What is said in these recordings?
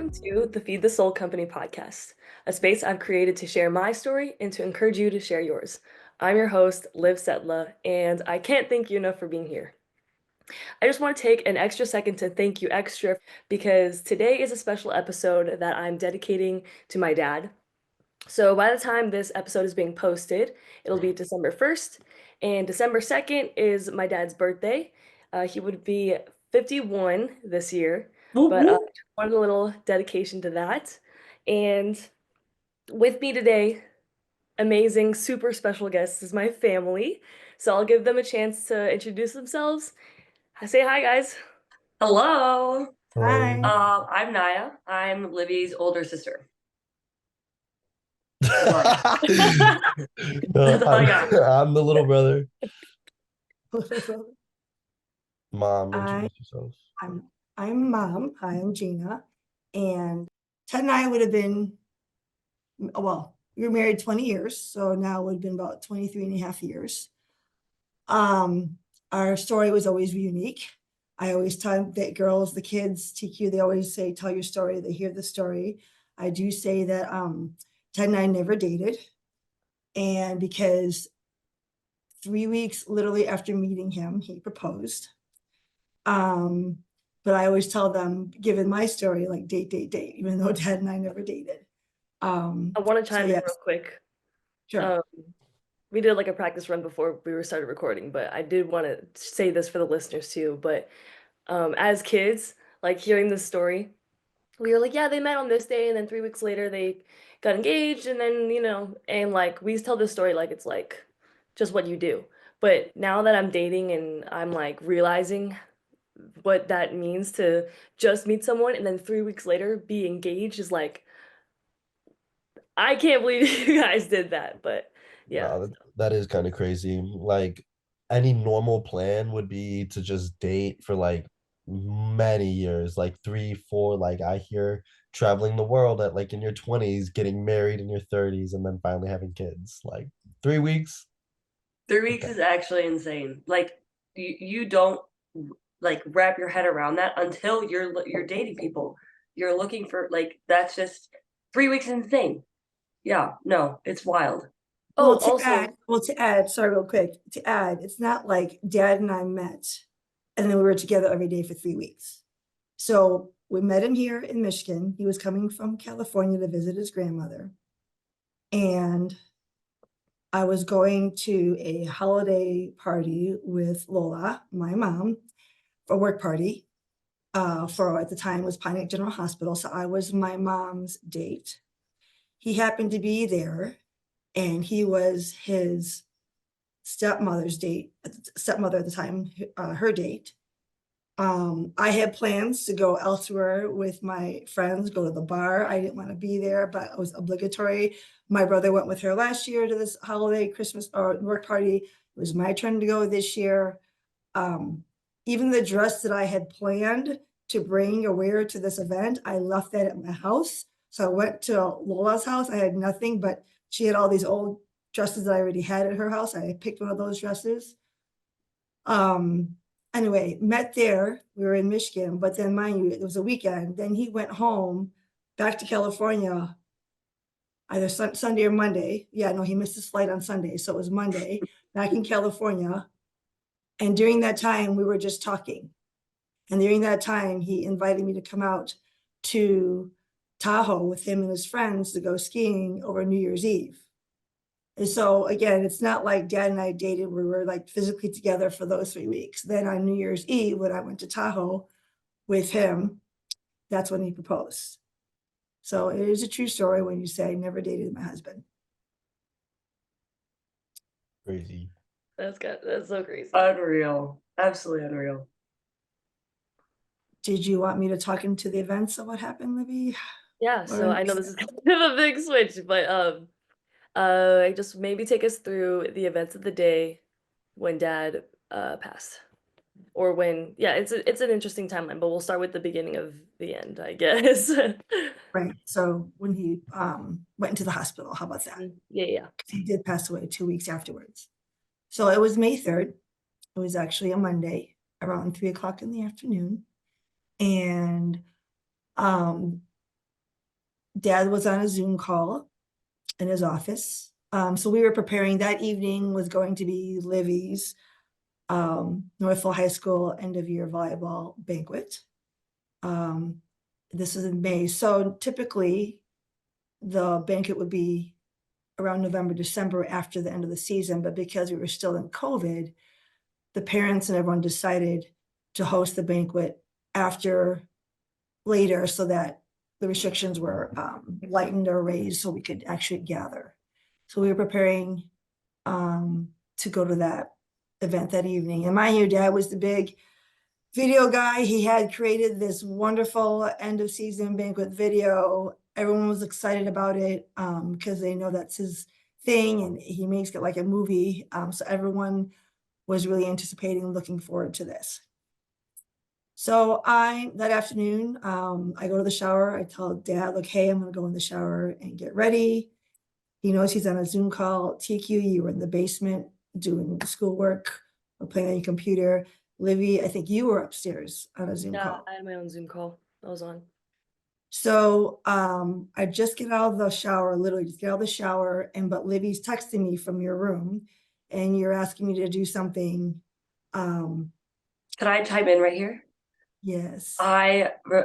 Welcome to the Feed the Soul Company podcast, a space I've created to share my story and to encourage you to share yours. I'm your host, Liv Setla, and I can't thank you enough for being here. I just want to take an extra second to thank you extra because today is a special episode that I'm dedicating to my dad. So by the time this episode is being posted, it'll be December 1st, and December 2nd is my dad's birthday. He would be 51 this year, Whoop, but whoop. just wanted a little dedication to that. And with me today, amazing, super special guests is my family. So I'll give them a chance to introduce themselves. Say hi, guys. Hello. Hello. Hi. I'm Nyia. I'm Libby's older sister. That's all I got. No, That's all I got. I'm the little brother. Little Mom, I, introduce yourself. I'm mom. Hi, I'm Gina. And Ted and I would have been, well, we were married 20 years, so now it would have been about 23 and a half years. Our story was always unique. I always tell the girls, the kids, TQ, they always say, tell your story, they hear the story. I do say that Ted and I never dated. And because 3 weeks literally after meeting him, he proposed. But I always tell them, given my story, like date, even though Ted and I never dated. I want to So chime in yes, real quick. sure. Um, we did like a practice run before we were started recording, but I did want to say this for the listeners too. But as kids, like hearing this story, we were like, yeah, they met on this day, and then 3 weeks later they got engaged, and then and like we tell this story like it's like just what you do. But now that I'm dating and I'm like realizing what that means to just meet someone and then 3 weeks later be engaged is like, I can't believe you guys did that. But yeah. No, that is kind of crazy. Like any normal plan would be to just date for like many years, like 3, 4. Like I hear traveling the world at like in your 20s, getting married in your 30s, and then finally having kids. Like 3 weeks. 3 weeks Okay. is actually insane. Like you don't like wrap your head around that until you're dating people. You're looking for like that's just 3 weeks is insane. Yeah, no, it's wild. Oh, Well, also, to add, sorry, real quick, to add, it's not like Dad and I met and then we were together every day for 3 weeks. So we met him here in Michigan. He was coming from California to visit his grandmother. And I was going to a holiday party with Lola, my mom, for a work party. For at the time was Pontiac General Hospital, so I was my mom's date. He happened to be there, and he was his stepmother's date, stepmother at the time, her date. I had plans to go elsewhere with my friends, go to the bar. I didn't want to be there, but it was obligatory. My brother went with her last year to this holiday, Christmas or work party. It was my turn to go this year. Um, Even the dress that I had planned to bring or wear to this event, I left that at my house. So I went to Lola's house. I had nothing, but she had all these old dresses that I already had at her house. I picked one of those dresses. Um, anyway, met there. We were in Michigan, but then mind you, it was a weekend. Then he went home back to California either Sunday or Monday. Yeah, no, he missed his flight on Sunday. So it was Monday back in California. And during that time, we were just talking. And during that time, he invited me to come out to Tahoe with him and his friends to go skiing over New Year's Eve. And so again, it's not like Dad and I dated, we were like physically together for those 3 weeks. Then on New Year's Eve, when I went to Tahoe with him, that's when he proposed. So it is a true story when you say I never dated my husband. Crazy. that's so crazy. Unreal. Absolutely unreal. Did you want me to talk into the events of what happened, Libby? Yeah, so Or I know this is kind of a big switch, but just maybe take us through the events of the day when Dad passed. Or when, yeah, it's an interesting timeline, but we'll start with the beginning of the end, I guess. right. So when he went into the hospital, how about that? Yeah, yeah. He did pass away 2 weeks afterwards. So it was May 3rd. It was actually a Monday around 3 o'clock in the afternoon. And Dad was on a Zoom call in his office. So we were preparing, that evening was going to be Livy's Northville High School end of year volleyball banquet. This is in May. So typically the banquet would be around November, December after the end of the season. But because we were still in COVID, the parents and everyone decided to host the banquet after later so that the restrictions were lightened or raised so we could actually gather. So we were preparing to go to that event that evening. And mind you, Dad was the big video guy. He had created this wonderful end of season banquet video. Everyone was excited about it because they know that's his thing and he makes it like a movie. So everyone was really anticipating, looking forward to this. So that afternoon, I go to the shower. I tell Dad, like, hey, I'm gonna go in the shower and get ready. He knows he's on a Zoom call. TQ, you were in the basement doing schoolwork or playing on your computer. Livy, I think you were upstairs on a Zoom Yeah, call. I had my own Zoom call. I was on. So I just get out of the shower, literally just get out of the shower, but Livy's texting me from your room and you're asking me to do something. Can I chime in right here? Yes.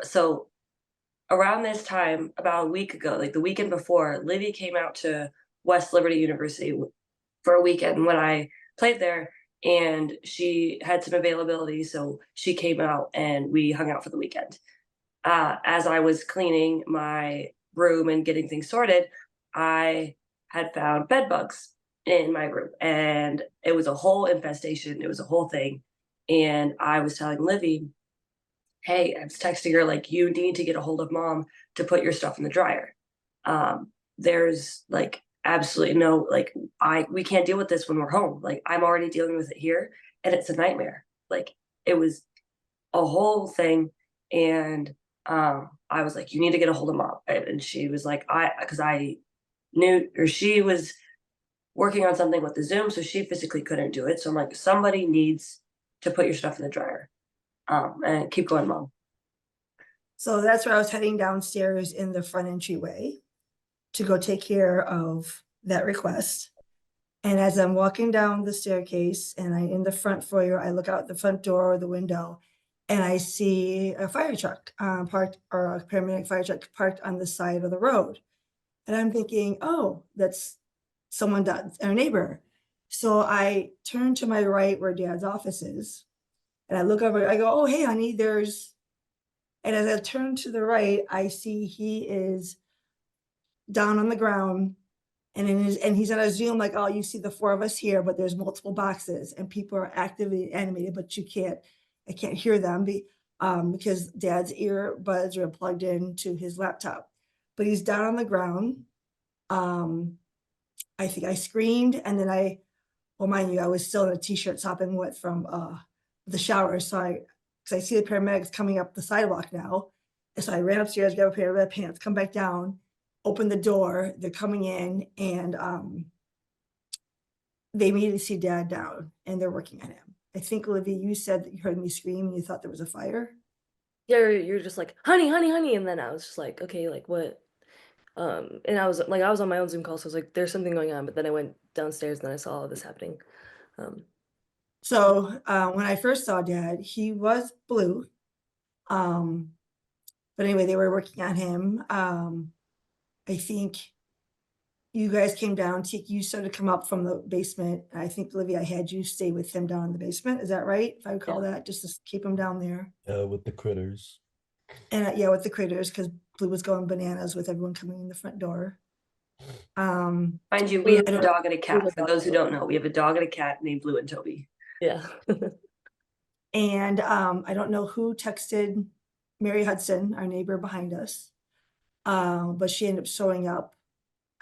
So around this time, about a week ago, like the weekend before, Livy came out to West Liberty University for a weekend when I played there, and she had some availability, so she came out and we hung out for the weekend. As I was cleaning my room and getting things sorted, I had found bed bugs in my room, and it was a whole infestation. It was a whole thing, and I was telling Livy, hey, I was texting her like, you need to get a hold of mom to put your stuff in the dryer. There's like absolutely no, like, we can't deal with this when we're home. Like, I'm already dealing with it here and it's a nightmare. Like, it was a whole thing. And I was like, you need to get a hold of mom. And she was like, because I knew, or she was working on something with the Zoom, so she physically couldn't do it. So I'm like, somebody needs to put your stuff in the dryer. And keep going, mom. So that's where I was heading downstairs in the front entryway to go take care of that request. And as I'm walking down the staircase and I in the front foyer, I look out the front door or the window and I see a fire truck parked, or a paramedic fire truck parked on the side of the road. And I'm thinking, oh, that's someone, our neighbor. So I turn to my right where Dad's office is and I look over, I go, oh, hey, honey, and as I turn to the right, I see he is down on the ground and he's on a Zoom like, oh, you see the four of us here, but there's multiple boxes and people are actively animated, but I can't hear them because Dad's earbuds are plugged into his laptop. But he's down on the ground. I think I screamed and then well, mind you, I was still in a t-shirt sopping wet from the shower. So because I see the paramedics coming up the sidewalk now. And so I ran upstairs, got a pair of red pants, come back down, open the door, they're coming in and they immediately see Dad down and they're working on him. I think, Olivia, you said that you heard me scream and you thought there was a fire. Yeah, you're just like, honey, honey, honey. And then I was just like, okay, like what? And I was like, I was on my own Zoom call, so I was like, there's something going on. But then I went downstairs and then I saw all this happening. So when I first saw Dad, he was blue. But anyway, they were working on him. I think you guys came down, you started to come up from the basement. I think, Olivia, I had you stay with him down in the basement. Is that right? If I recall that, just to keep him down there. With the critters. And yeah, with the critters, because Blue was going bananas with everyone coming in the front door. Mind you, we have a dog and a cat. For those who Blue. don't know, we have a dog and a cat named Blue and Toby. Yeah. And I don't know who texted Mary Hudson, our neighbor behind us, but she ended up showing up.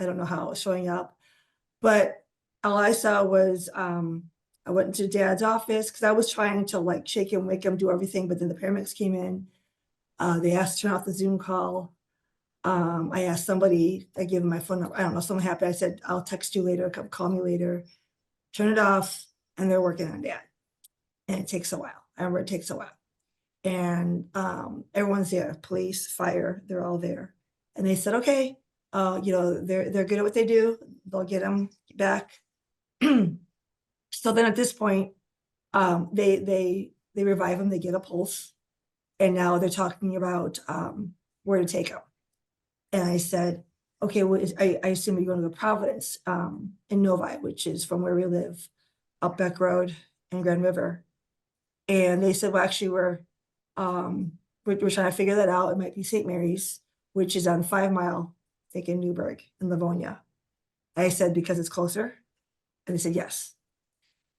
I don't know how, showing up. But all I saw was I went into Dad's office because I was trying to like shake him, wake him, do everything. But then the paramedics came in. They asked to turn off the Zoom call. I asked somebody, I gave them my phone number. I don't know, something happened. I said, I'll text you later, call me later. Turn it off. And they're working on Dad. And it takes a while. I remember it takes a while. And everyone's there, police, fire, they're all there. And they said, okay, they're good at what they do. They'll get them back. So then at this point, they revive him, they get a pulse, and now they're talking about where to take him. And I said, okay, well, I assume you're going to go to Providence in Novi, which is from where we live, up Beck Road and Grand River. And they said, well, actually, we're trying to figure that out. It might be St. Mary's, which is on 5 Mile, I think in Newburgh, in Livonia. I said, because it's closer. And they said, yes.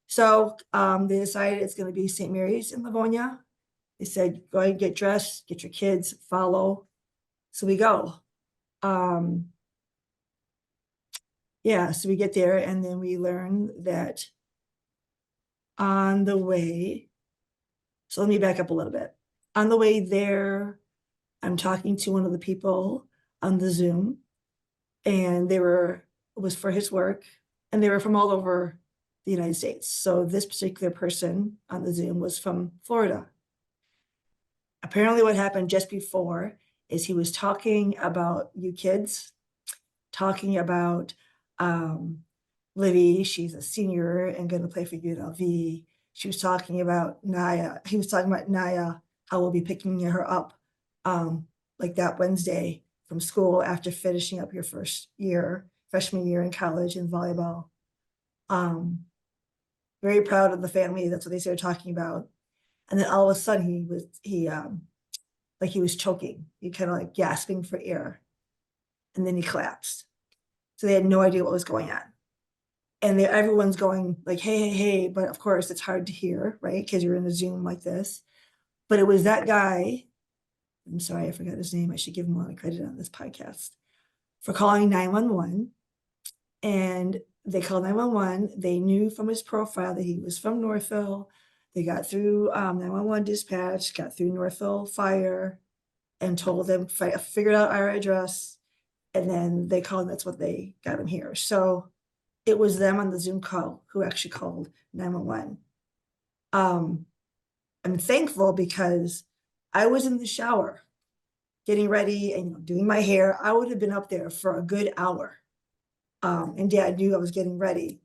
So they decided it's going to be St. Mary's in Livonia. They said, go ahead and get dressed, get your kids, follow. So we go. Yeah, so we get there and then we learn that on the way, so let me back up a little bit. On the way there, I'm talking to one of the people on the Zoom, and it was for his work, and they were from all over the United States. So this particular person on the Zoom was from Florida. Apparently what happened just before is he was talking about you kids, talking about Livy, she's a senior and going to play for UNLV. She was talking about Nyia. He was talking about Nyia, how we'll be picking her up like that Wednesday from school after finishing up your freshman year in college in volleyball. Very proud of the family. That's what they started talking about. And then all of a sudden he was choking. He kind of like gasping for air. And then he collapsed. So they had no idea what was going on. And everyone's going like, hey, hey, hey. But of course, it's hard to hear, right? Because you're in a Zoom like this. But it was that guy. I'm sorry, I forgot his name. I should give him a lot of credit on this podcast for calling 911. And they called 911. They knew from his profile that he was from Northville. They got through 911 dispatch, got through Northville Fire, and told them, figured out our address. And then they called, and that's what they got him here. So it was them on the Zoom call who actually called 911. I'm thankful because I was in the shower getting ready and doing my hair. I would have been up there for a good hour. And Dad knew I was getting ready.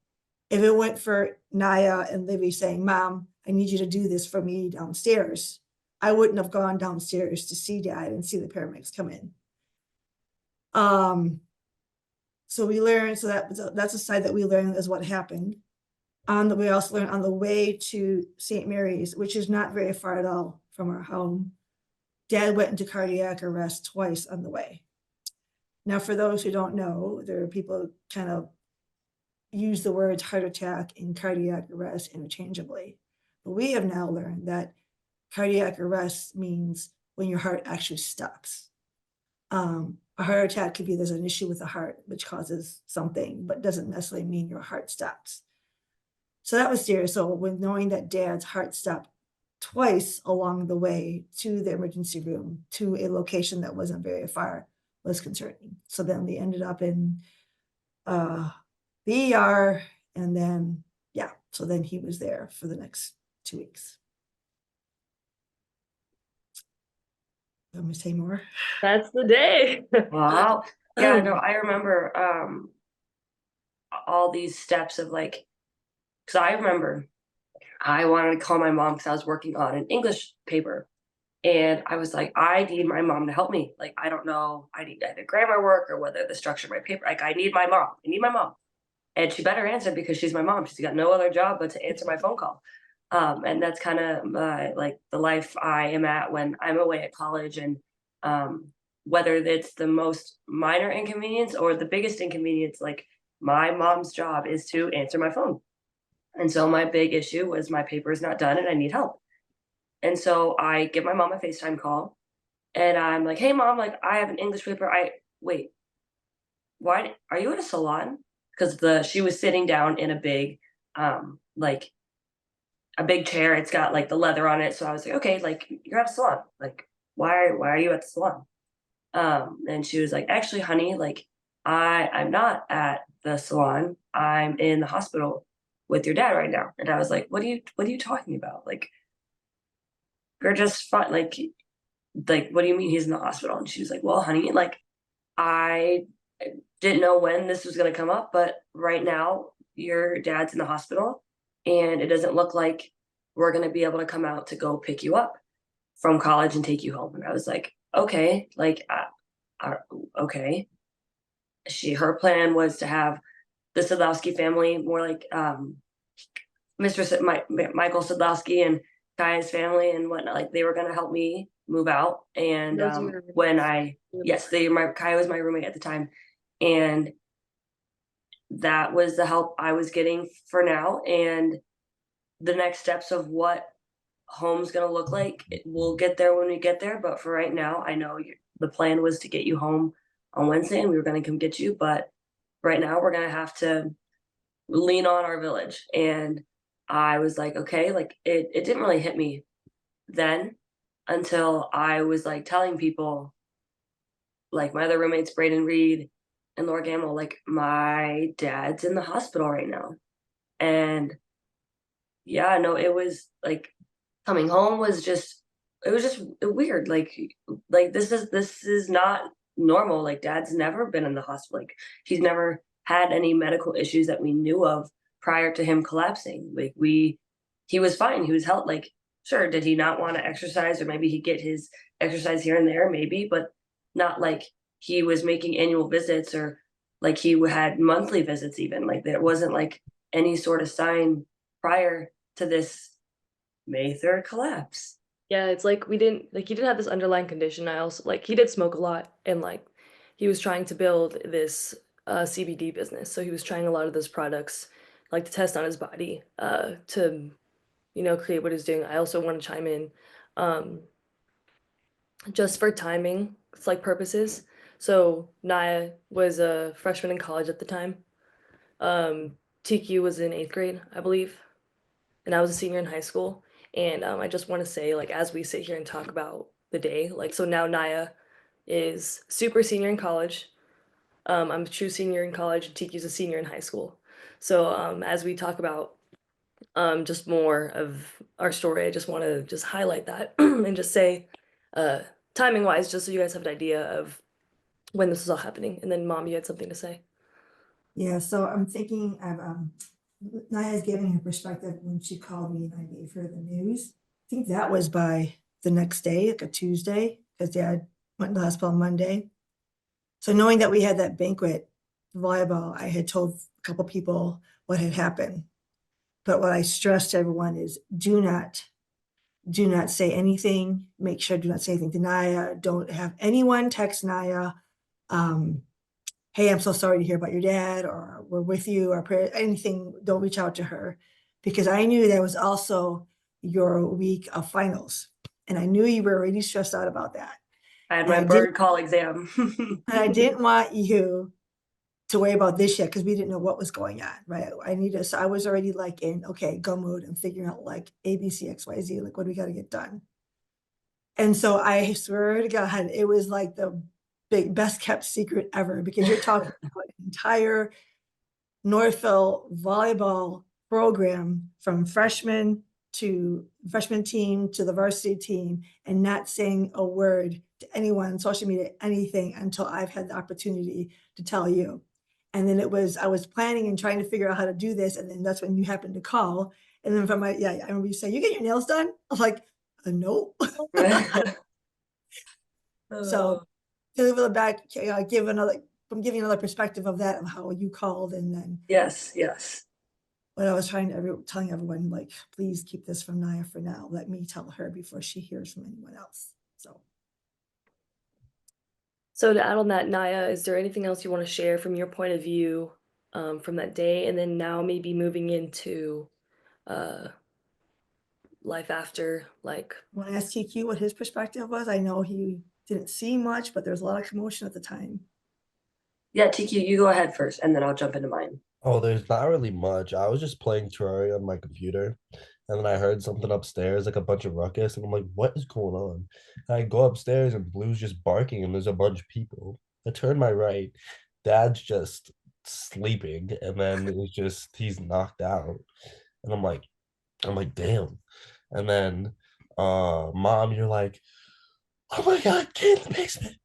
If it went for Nyia and Livy saying, Mom, I need you to do this for me downstairs, I wouldn't have gone downstairs to see Dad and see the paramedics come in. So we learned, that's a side that we learned is what happened. We also learned on the way to St. Mary's, which is not very far at all from our home, Dad went into cardiac arrest twice on the way. Now, for those who don't know, there are people who kind of use the words heart attack and cardiac arrest interchangeably. But we have now learned that cardiac arrest means when your heart actually stops. A heart attack could be there's an issue with the heart, which causes something, but doesn't necessarily mean your heart stops. So that was serious. So when knowing that Dad's heart stopped twice along the way to the emergency room, to a location that wasn't very far, was concerning. So then they ended up in the ER, and then, yeah, so then he was there for the next 2 weeks. Want me to say more? That's the day. Wow. Yeah, no, I remember all these steps of like, because I remember I wanted to call my mom because I was working on an English paper. And I was like, I need my mom to help me. Like, I don't know, I need either grammar work or whether the structure of my paper. Like, I need my mom. I need my mom. And she better answer because she's my mom. She's got no other job but to answer my phone call. And that's kind of like the life I am at when I'm away at college. And whether it's the most minor inconvenience or the biggest inconvenience, like my mom's job is to answer my phone. And so my big issue was my paper is not done and I need help. And so I give my mom a FaceTime call and I'm like, hey mom, like I have an English paper. Wait, why are you at a salon? Because she was sitting down in a big, like a big chair. It's got like the leather on it. So I was like, okay, like you're at a salon. Like, why are you at the salon? And she was like, actually, honey, like I'm not at the salon. I'm in the hospital with your dad right now. And I was like, what are you talking about? Like, you're just fine. Like, what do you mean he's in the hospital? And she was like, well, honey, like I didn't know when this was going to come up, but right now your dad's in the hospital and it doesn't look like we're going to be able to come out to go pick you up from college and take you home. And I was like, okay, like, uh, okay. Her plan was to have the Sadowski family, more like Michael Sadowski and Kaya's family and whatnot. Like they were going to help me move out. And Those are your when roommates. I, yes, Kaya was my roommate at the time. And that was the help I was getting for now. And the next steps of what home's going to look like, we'll get there when we get there. But for right now, I know the plan was to get you home on Wednesday and we were going to come get you. But right now, we're going to have to lean on our village. And I was like, okay, like it didn't really hit me then until I was like telling people, like my other roommates, Braden Reed and Laura Gamble, like my dad's in the hospital right now. And yeah, no, it was like coming home was just, it was just weird. Like this is not normal. Like dad's never been in the hospital. Like he's never had any medical issues that we knew of prior to him collapsing. He was fine. He was healthy. Like, sure, did he not want to exercise, or maybe he'd get his exercise here and there, maybe, but not like he was making annual visits, or like he had monthly visits even. Like there wasn't like any sort of sign prior to this May 3rd collapse. Yeah, it's like we didn't like he didn't have this underlying condition. I also like he did smoke a lot and like he was trying to build this CBD business. So he was trying a lot of those products like to test on his body to create what he's doing. I also want to chime in um just for timing, it's like purposes. So Naya was a freshman in college at the time. Um TQ was in 8th grade, I believe, and I was a senior in high school. And I just want to say, like, as we sit here and talk about the day, like, so now Naya is super senior in college. I'm a true senior in college, and Tiki's a senior in high school. So as we talk about just more of our story, I just want to just highlight that and just say, uh, timing wise, just so you guys have an idea of when this is all happening. And then, Mom, you had something to say. Yeah, so I'm thinking of Naya's giving her perspective when she called me and I gave her the news. I think that was by the next day, like a Tuesday, because Dad went to the hospital on Monday. So knowing that we had that banquet volleyball, I had told a couple people what had happened. But what I stressed to everyone is do not say anything. Make sure do not say anything to Naya. Don't have anyone text Naya. Um, hey, I'm so sorry to hear about your dad, or we're with you, or anything. Don't reach out to her, because I knew that was also your week of finals, and I knew you were already stressed out about that. I had And my I didn't, bird call exam. and I didn't want you to worry about this yet, because we didn't know what was going on, right? So I was already like in, okay, go mode and figuring out like A, B, C, X, Y, Z, like what do we got to get done? And so I swear to God, it was like the best kept secret ever, because you're talking about an entire Northville volleyball program from freshman team to the varsity team, and not saying a word to anyone on social media, anything, until I've had the opportunity to tell you. And then I was planning and trying to figure out how to do this. And then that's when you happened to call. And then I remember you saying, you get your nails done? I was like, nope. So Oh, to a little back, give another, from giving another perspective of that, of how you called, and then yes, yes. what I was telling everyone, like, please keep this from Naya for now. Let me tell her before she hears from anyone else. So to add on that, Naya, is there anything else you want to share from your point of view from that day, and then now maybe moving into uh, life after, like, When I asked TQ what his perspective was, I know he didn't see much, but there was a lot of commotion at the time. Yeah, TQ, you go ahead first, and then I'll jump into mine. Oh, there's not really much. I was just playing Terraria on my computer, and then I heard something upstairs, like a bunch of ruckus, and I'm like, what is going on? And I go upstairs, and Blue's just barking, and there's a bunch of people. I turn my right, Dad's just sleeping, and then he's knocked out. And I'm like, damn. And then Mom, you're like, oh my God, get in the basement.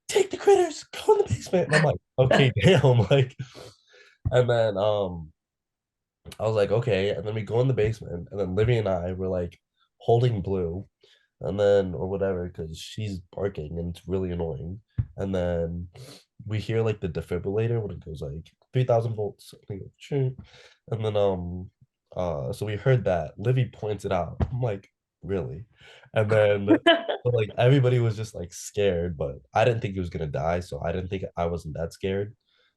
take the critters, go in the basement. And I'm like, okay, damn. Like, and then I was like, okay. And then we go in the basement, and then Livy and I were like holding Blue, and then or whatever, because she's barking and it's really annoying. And then we hear like the defibrillator when it goes like 3,000 volts. I think, "Ching." And then so we heard that. Livy points it out. I'm like, really? And then but, like everybody was just like scared, but I didn't think he was gonna die, so I didn't think I wasn't that scared.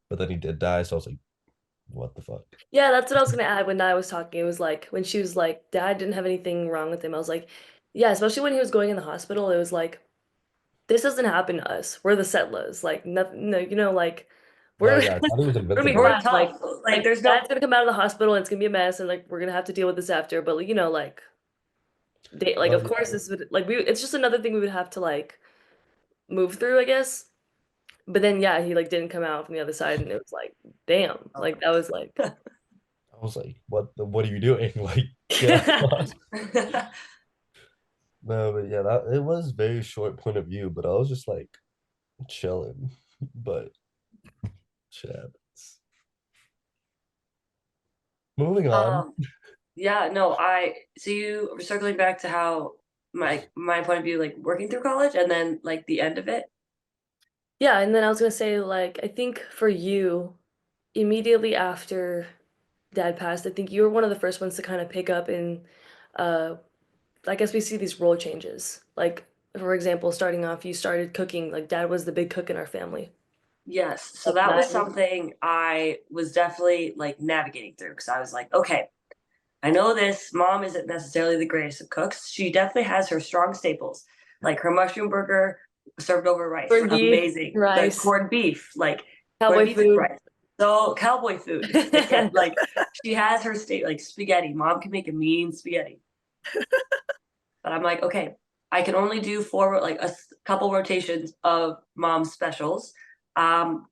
But then he did die, so I was like, what the fuck? Yeah, that's what I was gonna add when I was talking. It was like when she was like, Dad didn't have anything wrong with him. I was like, yeah, especially when he was going in the hospital, it was like, this doesn't happen to us. We're the Settlers. Like nothing, no, like No, we're yeah, I thought he was we're gonna be invincible. We're fine. tough. Like, Like there's no. Dad's gonna come out of the hospital and it's gonna be a mess and like we're gonna have to deal with this after. But like they like No, of course yeah, this would like we it's just another thing we would have to like move through, I guess. But then yeah, he like didn't come out from the other side and it was like, damn. Like that was like I was like, what are you doing? Like, get out. No, but yeah, that it was very short point of view, but I was just like chilling. But shit happens. Moving on. Yeah, no, so you circling back to how my point of view, like working through college and then like the end of it. yeah, and then I was gonna say like I think for you, immediately after Dad passed, I think you were one of the first ones to kind of pick up in uh I guess we see these role changes. Like for example, starting off, you started cooking, like Dad was the big cook in our family. Yes, so Like that was that. something I was definitely like navigating through because I was like, okay, I know this mom isn't necessarily the greatest of cooks. She definitely has her strong staples, like her mushroom burger served over rice, Corned beef, amazing. The rice, corned beef, like corned cowboy beef and food. rice. So cowboy food. Again, like she has her state like spaghetti. Mom can make a mean spaghetti. But I'm like, okay, I can only do four, like couple rotations of mom's specials.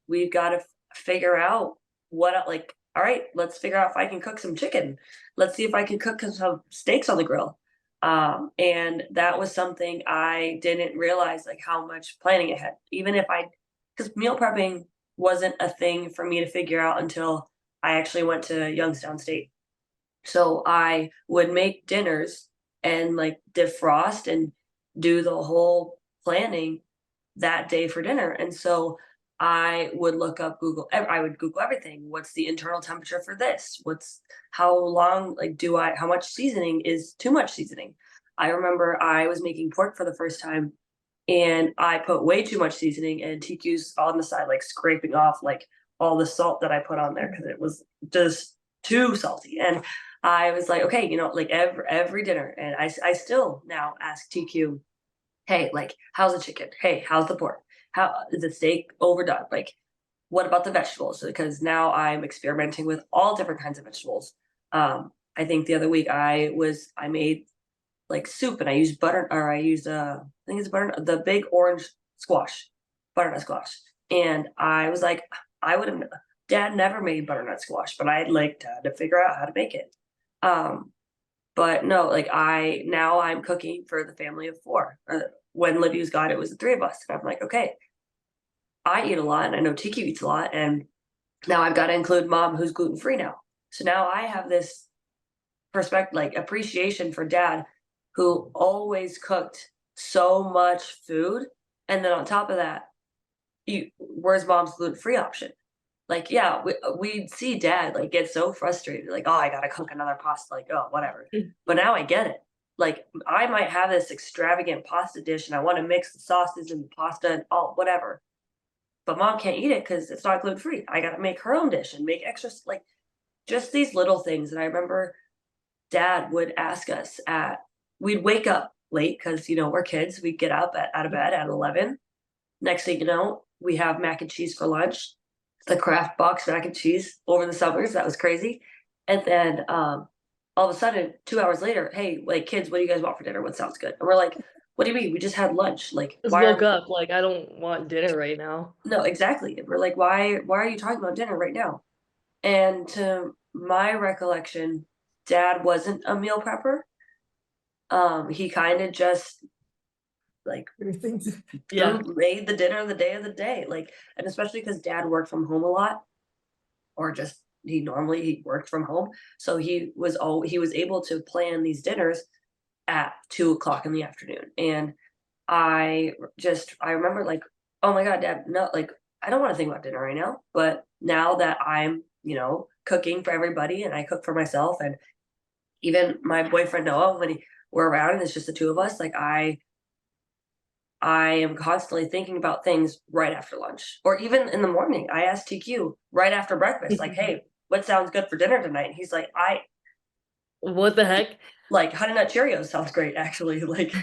We've got to figure out like, all right, let's figure out if I can cook some chicken. Let's see if I can cook some steaks on the grill. And that was something I didn't realize, like how much planning ahead, even if because meal prepping wasn't a thing for me to figure out until I actually went to Youngstown State. So I would make dinners and like defrost and do the whole planning that day for dinner. And so I would look up I would Google everything. What's the internal temperature for this? How long, like, how much seasoning is too much seasoning? I remember I was making pork for the first time and I put way too much seasoning and TQ's on the side, like scraping off like all the salt that I put on there because it was just too salty. And I was like, okay, like every dinner, and I still now ask TQ, hey, like, how's the chicken? Hey, how's the pork? How is the steak overdone? Like, what about the vegetables? Because now I'm experimenting with all different kinds of vegetables. I think the other week I made like soup and I used I think it's butter the big orange squash, butternut squash. And I was like, I would have Dad never made butternut squash, but I'd like to figure out how to make it. Um, but no, like I'm cooking for the family of four. When Libby was gone, it was the three of us. And I'm like, okay, I eat a lot and I know Tiki eats a lot. And now I've got to include mom who's gluten free now. So now I have this perspective, like appreciation for dad who always cooked so much food. And then on top of that, where's mom's gluten free option? Like, yeah, we'd see dad like get so frustrated, like, oh, I gotta cook another pasta, like, oh, whatever. But now I get it. Like, I might have this extravagant pasta dish and I want to mix the sauces and the pasta and all whatever. But mom can't eat it because it's not gluten free. I gotta make her own dish and make extra, like, just these little things. And I remember dad would ask us we'd wake up late because we're kids. We'd get up out of bed at 11. Next thing you know, we have mac and cheese for lunch, the Kraft box mac and cheese over the summers. That was crazy. And then all of a sudden, 2 hours later, hey, like, kids, what do you guys want for dinner? What sounds good? And we're like, what do you mean? We just had lunch. Like, Just why woke are up, like I don't want dinner right now. no, exactly. And we're like, why are you talking about dinner right now? And to my recollection, dad wasn't a meal prepper. He kind of just like Everything's Yeah. who made the dinner the day of the day, like, and especially because dad worked from home a lot, or just he worked from home, so he was able to plan these dinners at 2 o'clock in the afternoon. And I remember like, oh my God, dad, no, like I don't want to think about dinner right now. But now that I'm, cooking for everybody and I cook for myself, and even my boyfriend Noah, when we're around and it's just the two of us, like I am constantly thinking about things right after lunch, or even in the morning. I ask TQ right after breakfast, like, hey, what sounds good for dinner tonight? And he's like, What the heck? like Honey Nut Cheerios sounds great, actually. Like,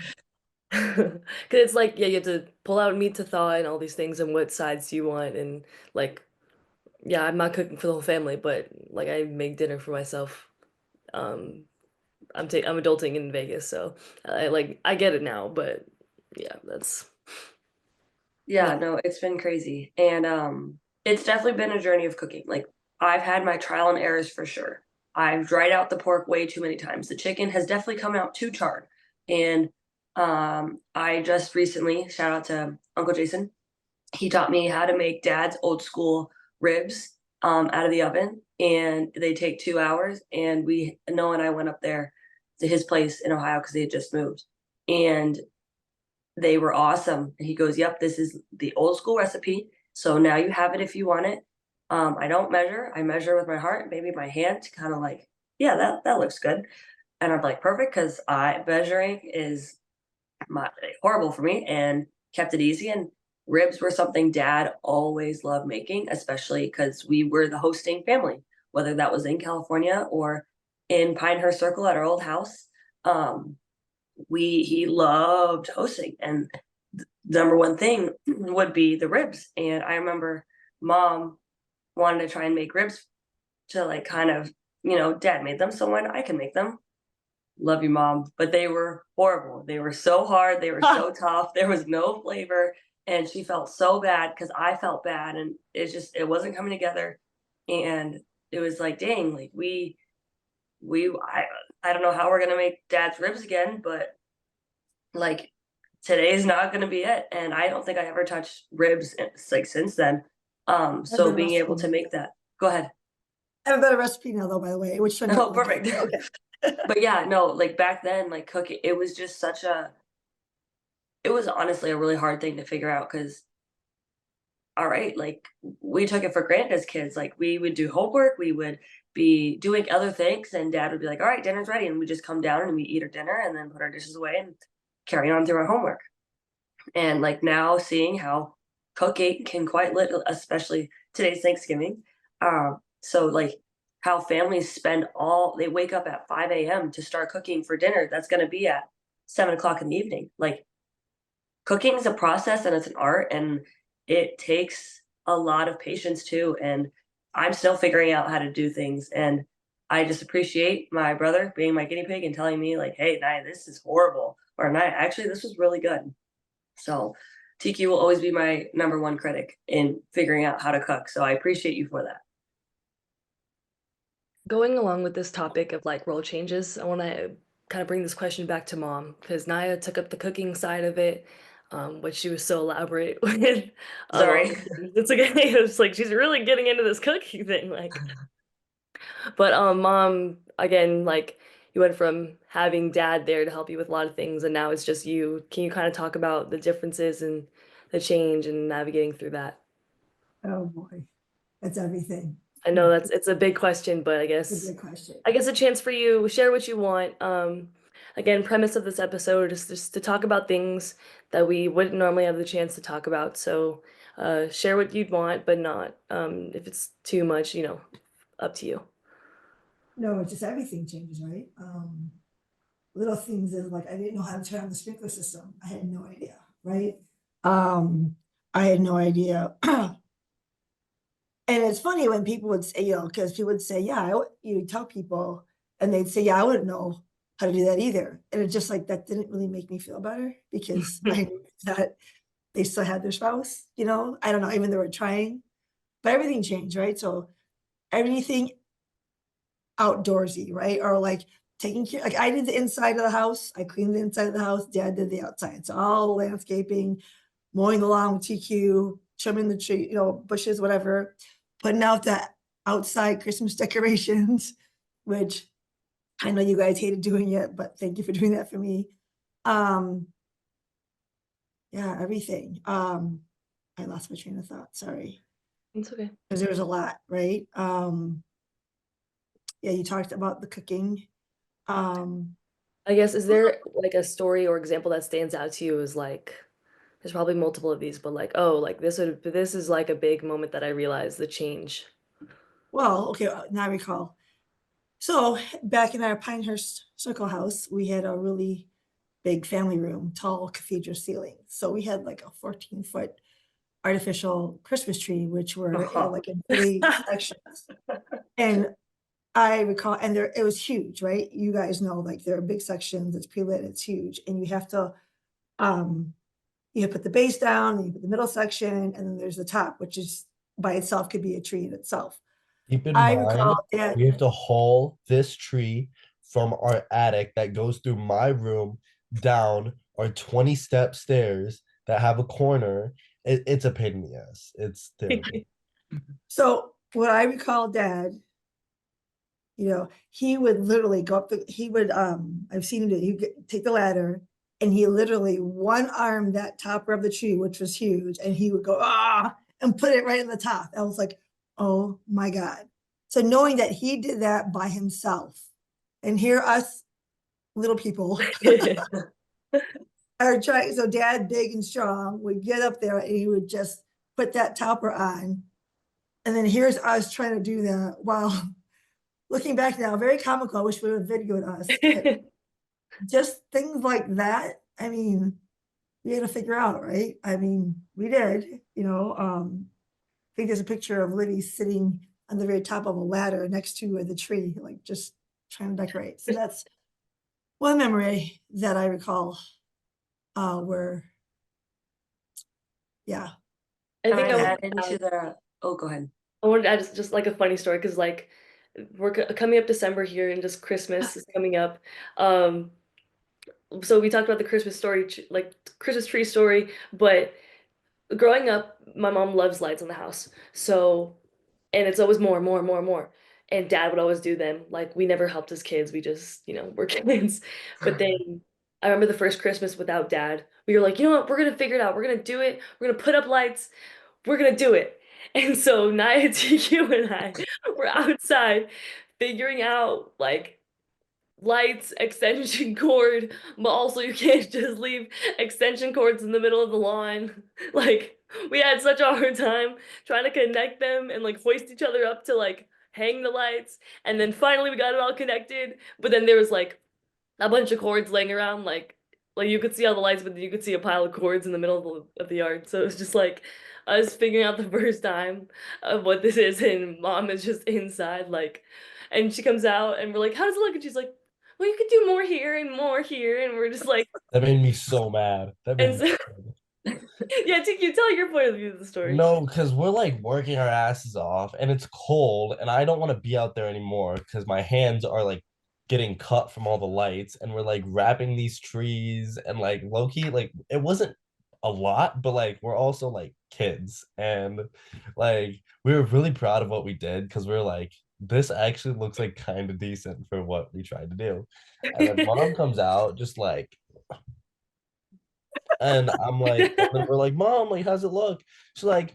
'Cause it's like, yeah, you have to pull out meat to thaw and all these things and what sides do you want and like, yeah, I'm not cooking for the whole family, but like I make dinner for myself. Um, I'm adulting in Vegas, so I get it now, but yeah, that's yeah, not no, it's been crazy. And it's definitely been a journey of cooking. Like I've had my trial and errors for sure. I've dried out the pork way too many times. The chicken has definitely come out too charred. And I just recently, shout out to Uncle Jason, he taught me how to make dad's old school ribs out of the oven, and they take 2 hours. And Noah and I went up there to his place in Ohio because they had just moved, and they were awesome. And he goes, "Yep, this is the old school recipe. So now you have it if you want it. I don't measure. I measure with my heart, maybe my hand, to kind of like, yeah, that looks good." And I'm like, perfect, because I measuring is horrible for me, and kept it easy. And ribs were something dad always loved making, especially because we were the hosting family, whether that was in California or in Pinehurst Circle at our old house. Um, he loved hosting, and the number one thing would be the ribs. And I remember mom wanted to try and make ribs to like kind of, dad made them, so why not I can make them. Love you, mom. But they were horrible. They were so hard. They were so tough. There was no flavor. And she felt so bad because I felt bad. And it wasn't coming together. And it was like, dang, like we, I don't know how we're going to make dad's ribs again, but like today's not going to be it. And I don't think I ever touched ribs like since then. I have So a better being able to recipe. make that, go ahead. I have a better recipe now, though, by the way, which turned out Oh, really good. perfect. Okay. But yeah, no, like back then, like cooking, it was just it was honestly a really hard thing to figure out because, all right, like we took it for granted as kids. Like we would do homework, we would be doing other things, and dad would be like, all right, dinner's ready. And we just come down and we eat our dinner and then put our dishes away and carry on through our homework. And like now seeing how cooking can quite especially today's Thanksgiving. So like how families they wake up at 5 a.m. to start cooking for dinner that's going to be at 7 o'clock in the evening. Like cooking is a process and it's an art, and it takes a lot of patience too. And I'm still figuring out how to do things. And I just appreciate my brother being my guinea pig and telling me like, hey, Nia, this is horrible. Or Nia, actually, this was really good. So TQ will always be my number one critic in figuring out how to cook. So I appreciate you for that. going along with this topic of like role changes. I want to kind of bring this question back to mom because Naya took up the cooking side of it, which she was so elaborate with. All Sorry. the things. It's okay. It's like she's really getting into this cooking thing, like. But mom, again, like you went from having dad there to help you with a lot of things, and now it's just you. Can you kind of talk about the differences and the change and navigating through that? Oh, boy. That's everything. I know it's a big question, but It's a good question. I guess a chance for you, share what you want. Again, premise of this episode is just to talk about things that we wouldn't normally have the chance to talk about. So, share what you'd want, but not if it's too much, up to you. No, it's just everything changes, right? Little things is like I didn't know how to turn on the sprinkler system. I had no idea, right? I had no idea. And it's funny when people would say, because people would say, yeah, you tell people, and they'd say, yeah, I wouldn't know how to do that either. And it's just like that didn't really make me feel better because I knew that they still had their spouse, I don't know, even they were trying, but everything changed, right? So everything outdoorsy, right? Or like taking care, like I did the inside of the house, I cleaned the inside of the house, Dad did the outside. So all the landscaping, mowing the lawn with TQ, trimming the tree, bushes, whatever, putting out the outside Christmas decorations, which I know you guys hated doing it, but thank you for doing that for me. Yeah, everything. I lost my train of thought, sorry. It's okay. Because there was a lot, right? Yeah, you talked about the cooking. I guess, is there like a story or example that stands out to you as like, there's probably multiple of these, but like, oh, like this is like a big moment that I realized the change. Well, okay, now I recall. So back in our Pinehurst Circle House, we had a really big family room, tall cathedral ceiling. So we had like a 14-foot artificial Christmas tree, which were like in 3 sections. And I recall, and there it was huge, right? You guys know, like there are big sections, it's pre-lit, it's huge, and you have to put the base down, and you put the middle section, and then there's the top, which is by itself could be a tree in itself. Keep in I recall mind, that. we have to haul this tree from our attic that goes through my room down our 20-step stairs that have a corner. It's a pain in the ass. It's terrible. So what I recall, Dad, he would literally go up he would, I've seen him do, he'd take the ladder and he literally one arm that topper of the tree, which was huge, and he would go, and put it right in the top. I was like, oh my God. So knowing that he did that by himself, and here us little people are trying, so Dad, big and strong, would get up there and he would just put that topper on. And then here's us trying to do that while looking back now, very comical. I wish we would have videoed us, but just things like that. I mean, we had to figure out, right? I mean, we did, I think there's a picture of Liddy sitting on the very top of a ladder next to the tree, like just trying to decorate. So that's one memory that I recall, where, yeah. I Can think I I add would into the, oh, go ahead. I wanted to add just like a funny story because like we're coming up December here and just Christmas is coming up. Um, so we talked about the Christmas story, like Christmas tree story, but growing up, my mom loves lights on the house. So, and it's always more, more, more, more. And dad would always do them. Like we never helped as kids. We just, were kids. But then I remember the first Christmas without dad. We were like, you know what? We're gonna figure it out. We're gonna do it. We're gonna put up lights. We're gonna do it. And so Nyia, TQ, and I were outside figuring out like lights, extension cord, but also you can't just leave extension cords in the middle of the lawn. Like we had such a hard time trying to connect them and like hoist each other up to like hang the lights. And then finally we got it all connected, but then there was like a bunch of cords laying around like you could see all the lights, but then you could see a pile of cords in the middle of the yard. So it was just like us figuring out the first time of what this is, and mom is just inside like, and she comes out and we're like, how does it look? And she's like, well, you could do more here, and we're just like, That made me so mad. That made and me so so yeah, TQ, tell your point of view of the story. No, because we're like working our asses off and it's cold and I don't want to be out there anymore because my hands are like getting cut from all the lights and we're like wrapping these trees and like low key, like it wasn't a lot, but like we're also like kids and like we were really proud of what we did because we are like, this actually looks like kind of decent for what we tried to do. And then mom comes out just like, and I'm like, and then we're like, Mom, like, how's it look? She's like,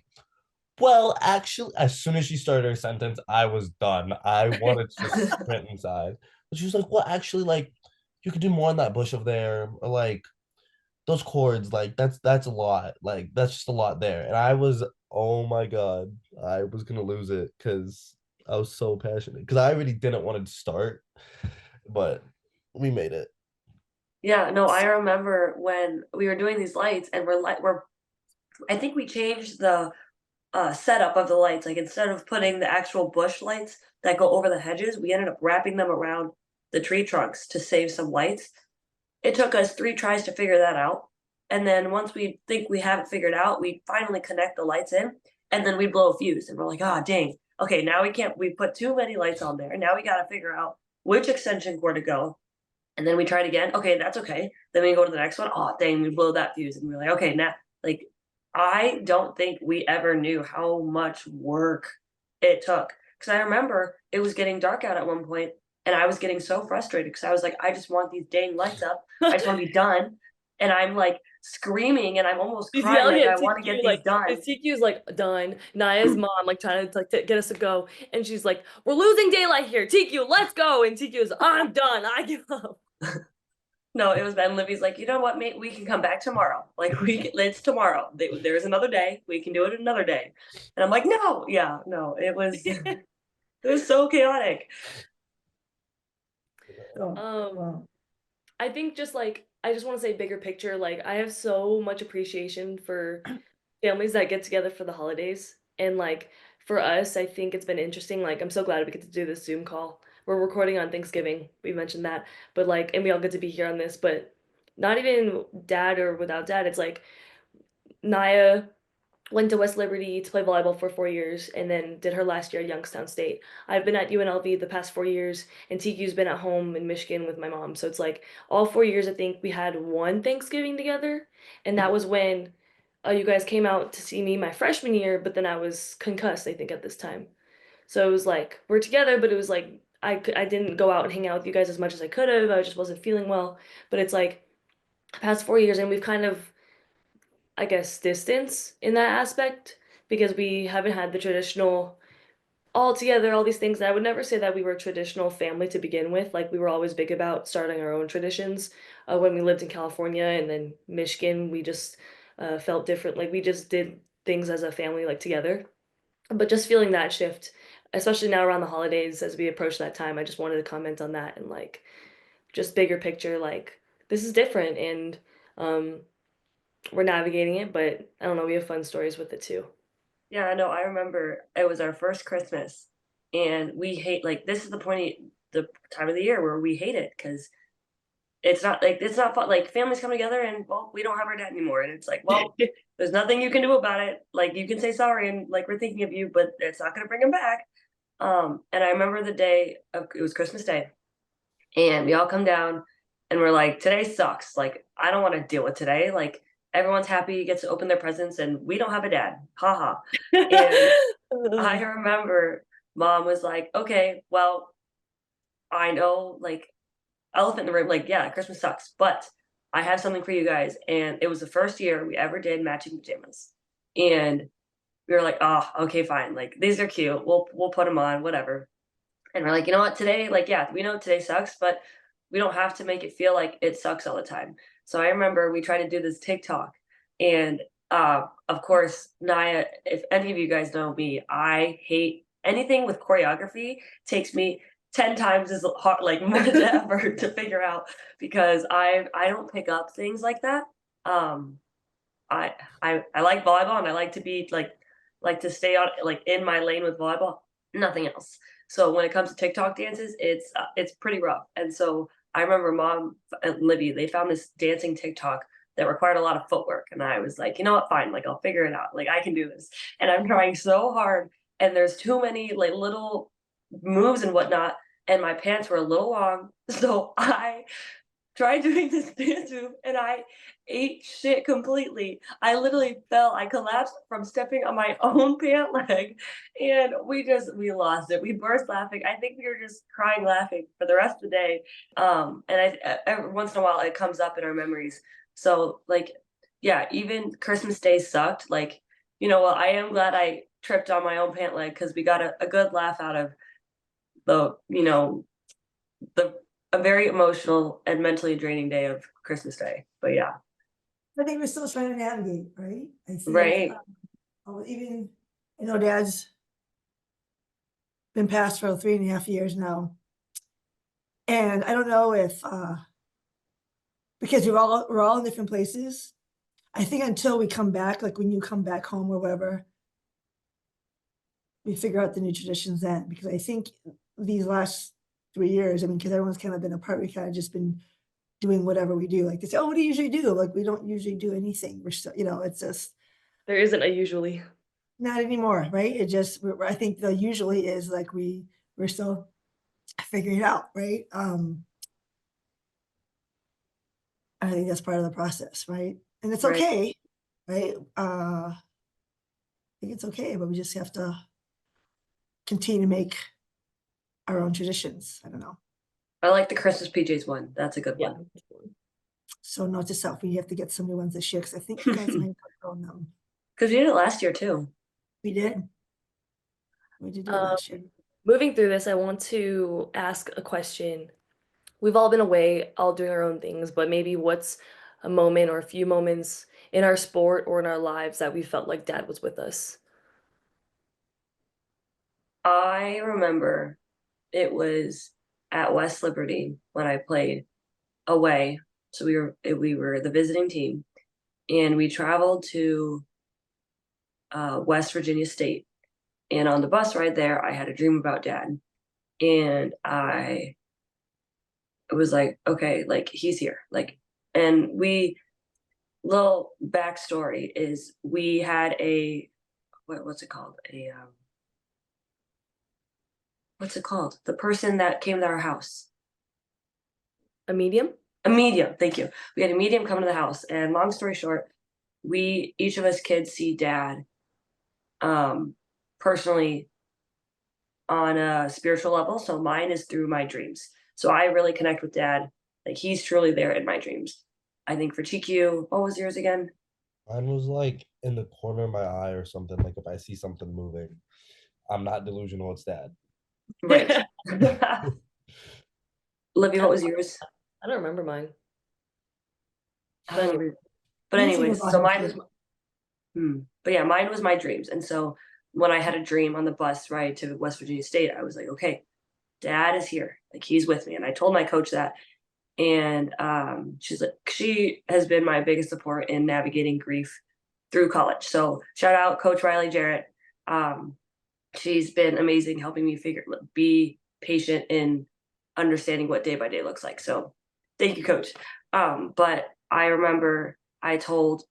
well, actually, as soon as she started her sentence, I was done. I wanted to just sprint inside. But she was like, well, actually, like, you could do more on that bush over there, or like those cords, like that's a lot. Like, that's just a lot there. And I was, oh my God, I was gonna lose it because I was so passionate. Because I really didn't want to start, but we made it. Yeah, no, I remember when we were doing these lights and I think we changed the setup of the lights. Like instead of putting the actual bush lights that go over the hedges, we ended up wrapping them around the tree trunks to save some lights. It took us 3 tries to figure that out. And then once we think we have it figured out, we finally connect the lights in and then we blow a fuse and we're like, ah, dang. Okay, now we can't, we put too many lights on there. Now we got to figure out which extension cord to go. And then we tried again. Okay, that's okay. Then we go to the next one. Oh, dang, we blow that fuse. And we're like, okay, now, like, I don't think we ever knew how much work it took. Because I remember it was getting dark out at one point, and I was getting so frustrated because I was like, I just want these dang lights up. I just want to be done. And I'm like screaming and I'm almost He's crying, yelling like, at I want to TQ get these like done. TQ's like done. Naya's mom like trying to like get us to go, and she's like, "We're losing daylight here, TQ. Let's go." And TQ's, "I'm done. I give up." No, it was Ben. Libby's like, you know what, mate? We can come back tomorrow. Like, it's tomorrow. There's another day. We can do it another day. And I'm like, no, yeah, no. It was so chaotic. Oh, Um, wow. I think just like I just want to say bigger picture. Like I have so much appreciation for families that get together for the holidays, and like for us, I think it's been interesting. Like I'm so glad we get to do this Zoom call. We're recording on Thanksgiving. We mentioned that, but like, and we all get to be here on this. But not even dad or without dad. It's like Naya went to West Liberty to play volleyball for 4 years and then did her last year at Youngstown State. I've been at UNLV the past 4 years, and TQ's been at home in Michigan with my mom. So it's like all 4 years, I think we had one Thanksgiving together, and that was when you guys came out to see me my freshman year, but then I was concussed, I think, at this time. So it was like we're together, but it was like I didn't go out and hang out with you guys as much as I could have. I just wasn't feeling well. But it's like past 4 years, and we've kind of, I guess, distance in that aspect because we haven't had the traditional all together, all these things. I would never say that we were a traditional family to begin with. Like we were always big about starting our own traditions. When we lived in California and then Michigan, we just felt different. Like we just did things as a family, like together. But just feeling that shift, especially now around the holidays as we approach that time, I just wanted to comment on that and like just bigger picture, like this is different and um we're navigating it, but I don't know, we have fun stories with it too. Yeah, I know. I remember it was our first Christmas, and we hate, like, this is the time of the year where we hate it because it's not fun. Like, families come together and, well, we don't have our dad anymore. And it's like, well, there's nothing you can do about it. Like, you can say sorry and, like, we're thinking of you, but it's not going to bring him back. And I remember the day of, it was Christmas Day, and we all come down and we're like, today sucks. Like, I don't want to deal with today. Like, everyone's happy, gets to open their presents, and we don't have a dad. Haha. And I remember mom was like, okay, well, I know, like, elephant in the room, like, yeah, Christmas sucks, but I have something for you guys. And it was the first year we ever did matching pajamas. And we were like, oh, okay, fine. Like, these are cute. We'll put them on, whatever. And we're like, you know what, today, like, yeah, we know today sucks, but we don't have to make it feel like it sucks all the time. So I remember we tried to do this TikTok, and of course, Naya, if any of you guys know me, I hate anything with choreography. Takes me 10 times as hard, like much effort to figure out because I don't pick up things like that. Um, I like volleyball and I like to be like to stay on like in my lane with volleyball, nothing else. So when it comes to TikTok dances, it's pretty rough. And so I remember mom and Libby, they found this dancing TikTok that required a lot of footwork. And I was like, you know what, fine, like I'll figure it out. Like I can do this. And I'm trying so hard. And there's too many like little moves and whatnot. And my pants were a little long. So I tried doing this dance move and I ate shit completely. I literally fell. I collapsed from stepping on my own pant leg and we lost it. We burst laughing. I think we were just crying laughing for the rest of the day. And every once in a while it comes up in our memories. So like yeah, even Christmas Day sucked. Like, you know what, I am glad I tripped on my own pant leg because we got a good laugh out of the, the a very emotional and mentally draining day of Christmas Day. But yeah, I think we're still trying to navigate, right? I think, right. even, Dad's been passed for 3.5 years now. And I don't know if, because we're all in different places. I think until we come back, like when you come back home or whatever, we figure out the new traditions then, because I think these last 3 years, I mean, because everyone's kind of been apart, we kind of just been doing whatever we do. Like they say, oh, what do you usually do? Like we don't usually do anything. We're still, it's just There isn't a usually. not anymore, right? It just, I think the usually is like we're still figure it out, right? I think that's part of the process, right? And it's Right. okay, right? I think it's okay, but we just have to continue to make our own traditions. I don't know. I like the Christmas PJs one. That's a good Yeah. one. So note to self, we have to get some new ones this year because I think you guys might have outgrown them. Because we did it last year too. We did. We did do it Um, last year. moving through this, I want to ask a question. We've all been away, all doing our own things, but maybe what's a moment or a few moments in our sport or in our lives that we felt like dad was with us? I remember it was at West Liberty when I played away. So we were the visiting team, and we traveled to West Virginia State. And on the bus ride there, I had a dream about dad, and I was like, okay, like he's here, like, and we little backstory is we had a what's it called what's it called, the person that came to our house. A medium? A medium, thank you. We had a medium come to the house, and long story short, we each of us kids see dad personally on a spiritual level. So mine is through my dreams. So I really connect with dad. Like he's truly there in my dreams. I think for TQ, what was yours again? Mine was like in the corner of my eye or something. Like if I see something moving, I'm not delusional. It's that. Right. Livy, I what don't, was yours? I don't remember mine. I But don't anyway, remember. But Anything anyways, about so him mine was too. but yeah, mine was my dreams. And so when I had a dream on the bus ride to West Virginia State, I was like, okay, dad is here. Like he's with me. And I told my coach that. And she's like, she has been my biggest support in navigating grief through college. So shout out Coach Riley Jarrett. Um, she's been amazing helping me be patient in understanding what day by day looks like. So thank you, Coach. But I remember I told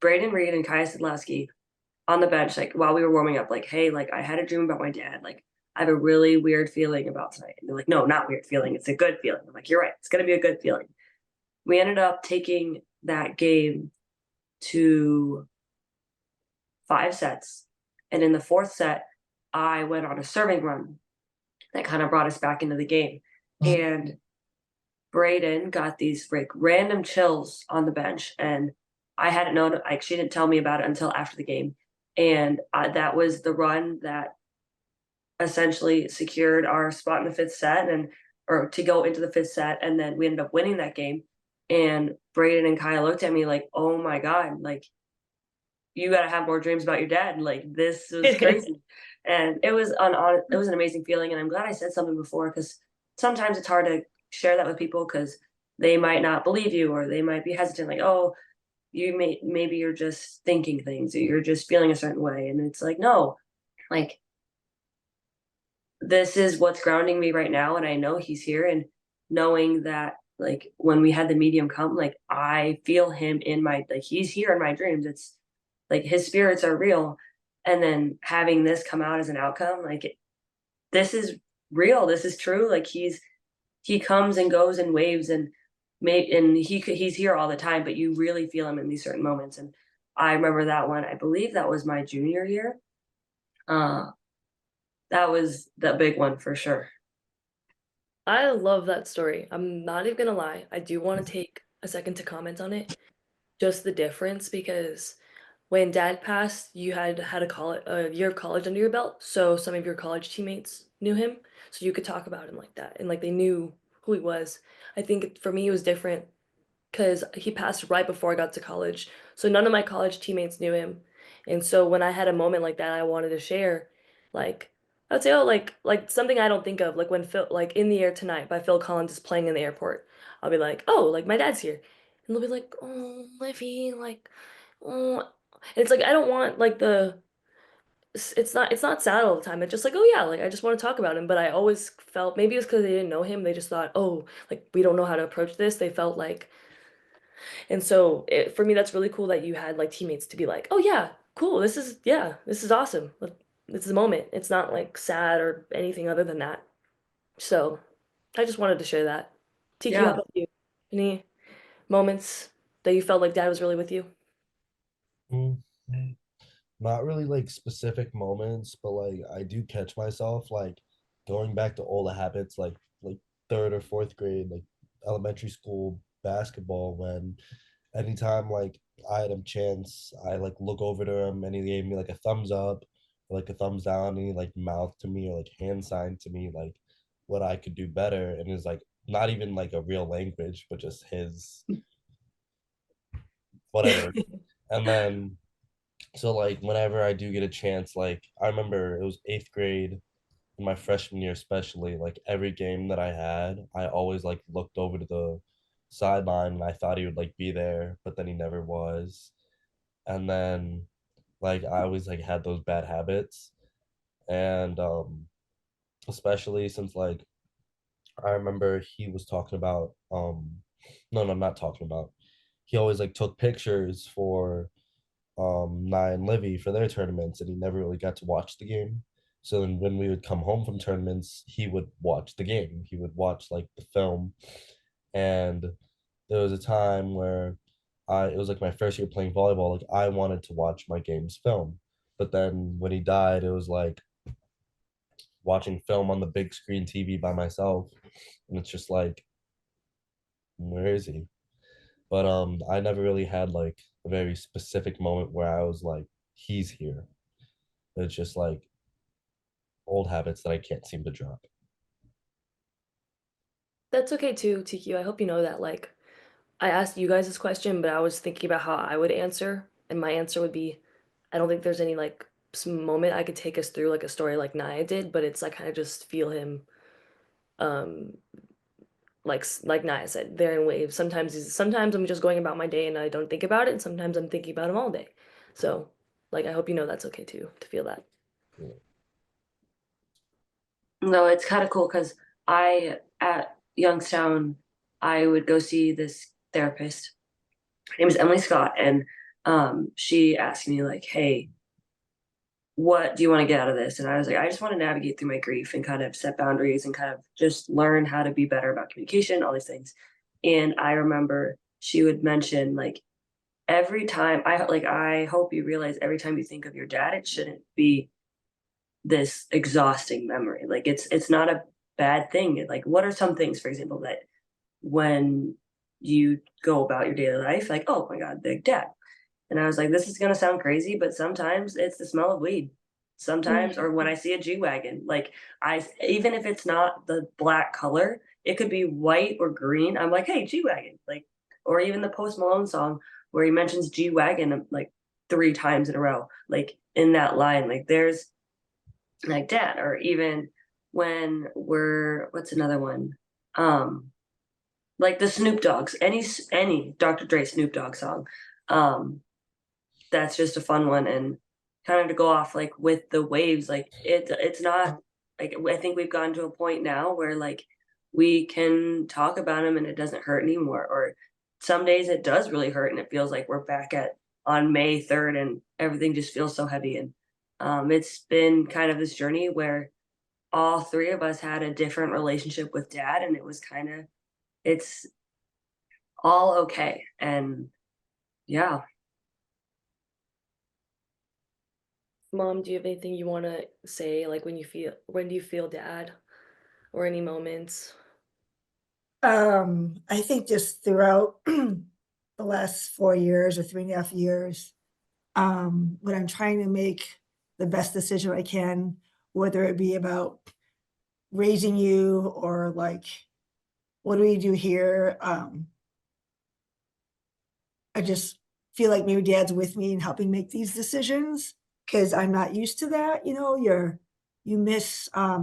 Braden Reed and Kaya Sidlowski on the bench, like while we were warming up, like, hey, like I had a dream about my dad. Like I have a really weird feeling about tonight. And they're like, no, not weird feeling. It's a good feeling. I'm like, you're right. It's gonna be a good feeling. We ended up taking that game to 5 sets. And in the fourth set, I went on a serving run that kind of brought us back into the game. And Braden got these like random chills on the bench, and I hadn't known. Like she didn't tell me about it until after the game, and that was the run that essentially secured our spot in the fifth set, and or to go into the fifth set, and then we ended up winning that game. And Braden and Kyle looked at me like, "Oh my god, like you got to have more dreams about your dad. Like this was crazy." And it was an amazing feeling, and I'm glad I said something before because sometimes it's hard to share that with people because they might not believe you or they might be hesitant, like, oh, maybe you're just thinking things or you're just feeling a certain way, and it's like no, like this is what's grounding me right now, and I know he's here, and knowing that like when we had the medium come, like I feel him in my, like he's here in my dreams. It's like his spirits are real, and then having this come out as an outcome, like this is real, this is true. Like he comes and goes in waves, and he's here all the time, but you really feel him in these certain moments. And I remember that one, I believe that was my junior year. uh that was the big one for sure. I love that story. I'm not even gonna lie. I do want to take a second to comment on it. Just the difference because when dad passed, you had a year of college under your belt, so some of your college teammates knew him, so you could talk about him like that, and like they knew who he was. I think for me it was different because he passed right before I got to college. So none of my college teammates knew him. And so when I had a moment like that I wanted to share, like I would say, oh, like something I don't think of, like when Phil like In the Air Tonight by Phil Collins is playing in the airport. I'll be like, oh, like my dad's here. And they'll be like, oh, Livy, like, oh. And it's like I don't want like it's not sad all the time. It's just like, oh yeah, like I just want to talk about him. But I always felt maybe it's because they didn't know him. They just thought, oh, like we don't know how to approach this. They felt like and so for me, that's really cool that you had like teammates to be like, oh yeah, cool. This is awesome. Like, this is a moment. It's not like sad or anything other than that. So I just wanted to share that. TQ, how Yeah. about you? Any moments that you felt like dad was really with you? Mm, Not really like specific moments, but like I do catch myself like going back to old habits like third or fourth grade, like elementary school basketball when anytime like I had a chance, I like look over to him and he gave me like a thumbs up or like a thumbs down and he like mouthed to me or like hand signed to me like what I could do better and it's like not even like a real language, but just his whatever. And then so like whenever I do get a chance, like I remember it was eighth grade in my freshman year, especially, like every game that I had, I always like looked over to the sideline and I thought he would like be there, but then he never was. And then like I always like had those bad habits. And especially since like I remember he was talking about no, not talking about. He always like took pictures for Nye and Livy for their tournaments, and he never really got to watch the game. So then when we would come home from tournaments, he would watch the game. He would watch like the film. And there was a time where it was like my first year playing volleyball, like I wanted to watch my games film. But then when he died, it was like watching film on the big screen TV by myself. And it's just like, where is he? But I never really had like a very specific moment where I was like, he's here. It's just like old habits that I can't seem to drop. That's okay too, TQ. I hope you know that like I asked you guys this question, but I was thinking about how I would answer, and my answer would be, I don't think there's any like moment I could take us through like a story like Nia did, but it's like kind of just feel him, um, like Nia said, they're in waves. Sometimes I'm just going about my day and I don't think about it, and sometimes I'm thinking about him all day. So, like, I hope you know that's okay too to feel that. Yeah. No, it's kind of cool because at Youngstown, I would go see this therapist. Her name is Emily Scott, and she asked me like, "Hey, what do you want to get out of this?" And I was like, "I just want to navigate through my grief and kind of set boundaries and kind of just learn how to be better about communication, all these things." And I remember she would mention like every time I hope you realize every time you think of your dad, it shouldn't be this exhausting memory. Like it's not a bad thing. Like what are some things, for example, that when you go about your daily life, like, oh my God, Big Dad. And I was like, this is gonna sound crazy, but sometimes it's the smell of weed. Sometimes, or when I see a G Wagon, like I even if it's not the black color, it could be white or green. I'm like, hey, G Wagon. Like, or even the Post Malone song where he mentions G Wagon like 3 times in a row, like in that line. Like there's like dad, or even when we're what's another one? Um like the Snoop Dogg's, any Dr. Dre Snoop Dogg song. Um, that's just a fun one, and kind of to go off like with the waves, like it's not like I think we've gotten to a point now where like we can talk about them and it doesn't hurt anymore. Or some days it does really hurt and it feels like we're back at on May 3rd and everything just feels so heavy. And it's been kind of this journey where all three of us had a different relationship with dad, and it was kind of it's all okay. And yeah. Mom, do you have anything you want to say, like when do you feel dad, or any moments? I think just throughout the last 4 years or 3.5 years, when I'm trying to make the best decision I can, whether it be about raising you or like, what do we do here? I just feel like maybe dad's with me and helping make these decisions because I'm not used to that. You miss, I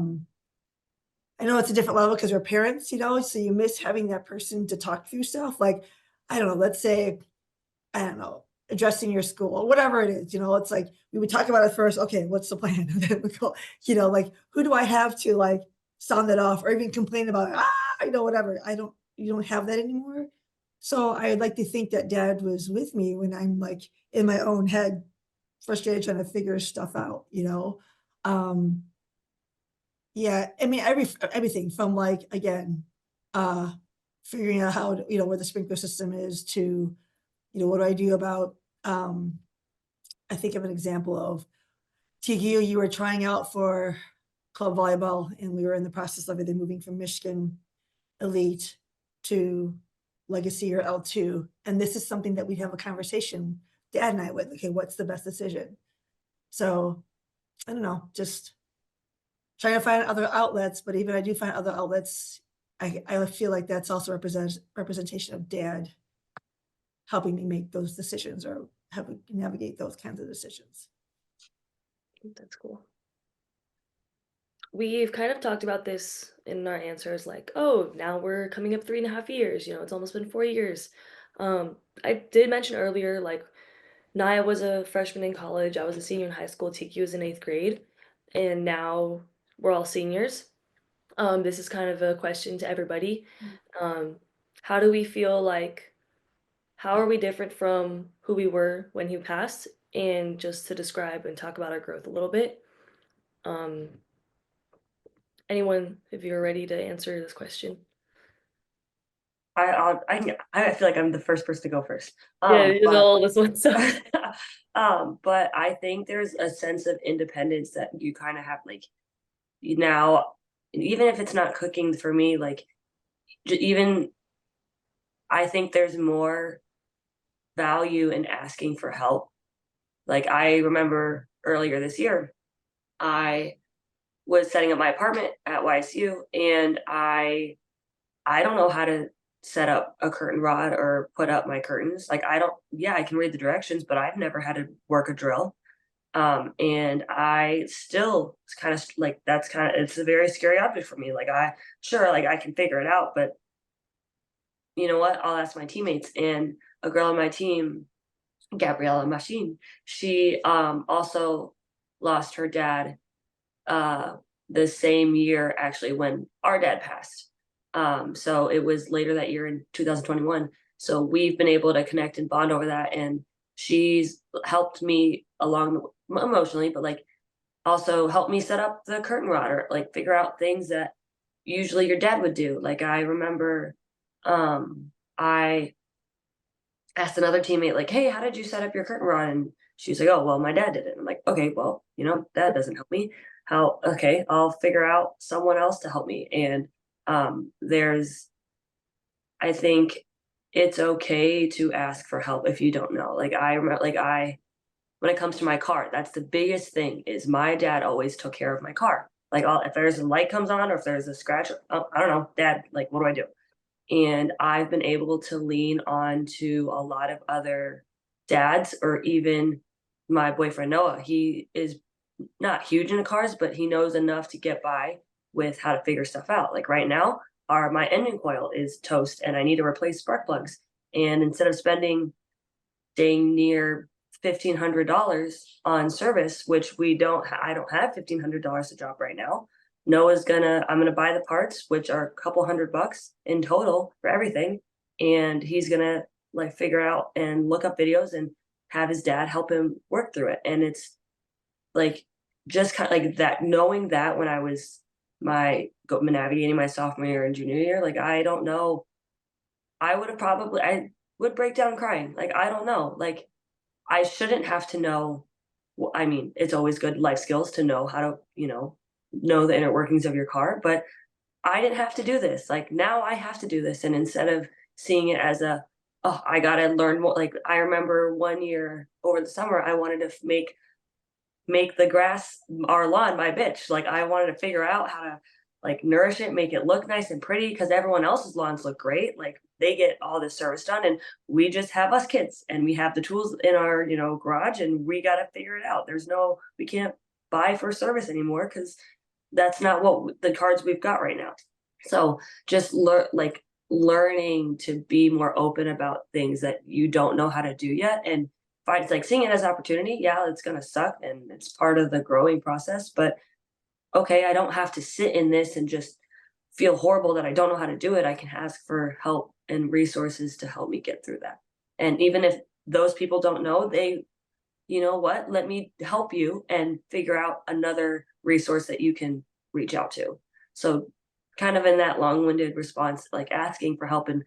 know it's a different level because we're parents, so you miss having that person to talk through stuff. Like, I don't know, let's say, I don't know, addressing your school, whatever it is, it's like we would talk about it first. Okay, what's the plan? And then we go, like, who do I have to like sound that off or even complain about, whatever. You don't have that anymore. So I'd like to think that dad was with me when I'm like in my own head, frustrated, trying to figure stuff out. Um, Yeah, I mean, everything from like, again, uh, figuring out how, where the sprinkler system is to, what do I do about, I think of an example of TQ, you were trying out for club volleyball and we were in the process of either moving from Michigan Elite to Legacy or L2. And this is something that we'd have a conversation, Dad and I with, okay, what's the best decision? So I don't know, just trying to find other outlets, but even I do find other outlets, I feel like that's also representation of Dad helping me make those decisions or helping navigate those kinds of decisions. That's cool. We've kind of talked about this in our answers, like, oh, now we're coming up 3.5 years, it's almost been 4 years. I did mention earlier, like, Nyia was a freshman in college, I was a senior in high school, TQ was in 8th grade, and now we're all seniors. This is kind of a question to everybody. Um, how do we feel like, how are we different from who we were when he passed? And just to describe and talk about our growth a little bit. Um, Anyone, if you're ready to answer this question? I feel like I'm the first person to go first. Yeah, you know But all this one stuff. but I think there's a sense of independence that you kind of have, like, now, even if it's not cooking for me, like, even I think there's more value in asking for help. Like, I remember earlier this year, I was setting up my apartment at YSU, and I don't know how to set up a curtain rod or put up my curtains. Like, I don't, yeah, I can read the directions, but I've never had to work a drill. And I still kind of like, that's kind of, it's a very scary object for me. Like, sure, like I can figure it out, but you know what? I'll ask my teammates. And a girl on my team, Gabriella Machine, she also lost her dad uh the same year actually when our dad passed. So it was later that year in 2021. So we've been able to connect and bond over that, and she's helped me along emotionally, but like also helped me set up the curtain rod or like figure out things that usually your dad would do. Like, I remember I asked another teammate, like, hey, how did you set up your curtain rod? And she's like, oh, well, my dad did it. I'm like, okay, well, that doesn't help me. How, okay, I'll figure out someone else to help me. And I think it's okay to ask for help if you don't know. Like, I remember, like, when it comes to my car, that's the biggest thing is my dad always took care of my car. Like, if there's a light comes on or if there's a scratch, oh, I don't know, Dad, like, what do I do? And I've been able to lean on to a lot of other dads, or even my boyfriend Noah. He is not huge into cars, but he knows enough to get by with how to figure stuff out. Like, right now, my engine coil is toast and I need to replace spark plugs. And instead of spending dang near $1,500 on service, which I don't have $1,500 to drop right now. I'm gonna buy the parts, which are a couple $100 in total for everything, and he's gonna like figure out and look up videos and have his dad help him work through it. And it's like just kind of like that, knowing that when I was navigating my sophomore year and junior year, like, I don't know, I would break down crying. Like, I don't know, like, I shouldn't have to know. I mean, it's always good life skills to know how to, know the inner workings of your car, but I didn't have to do this. Like, now I have to do this. And instead of seeing it as oh, I got to learn more. Like, I remember one year over the summer, I wanted to make the grass, our lawn, my bitch. Like, I wanted to figure out how to like nourish it, make it look nice and pretty, because everyone else's lawns look great. Like, they get all this service done, and we just have us kids, and we have the tools in our garage, and we got to figure it out. We can't buy for service anymore because that's not what the cards we've got right now. So just learning to be more open about things that you don't know how to do yet, and like seeing it as opportunity. Yeah, it's gonna suck and it's part of the growing process, but okay, I don't have to sit in this and just feel horrible that I don't know how to do it. I can ask for help and resources to help me get through that. And even if those people don't know, you know what, let me help you and figure out another resource that you can reach out to. So kind of in that long-winded response, like asking for help and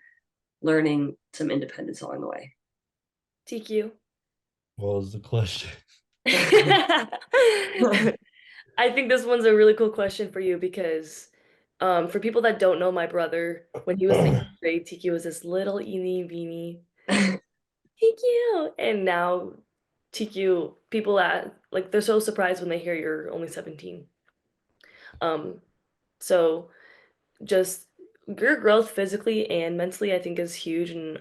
learning some independence along the way. TQ. What was the question? I think this one's a really cool question for you because for people that don't know my brother, when he was in 8th grade, TQ was this little eeny beeny TQ. And now TQ, people at like they're so surprised when they hear you're only 17. Um, so just your growth physically and mentally, I think is huge. And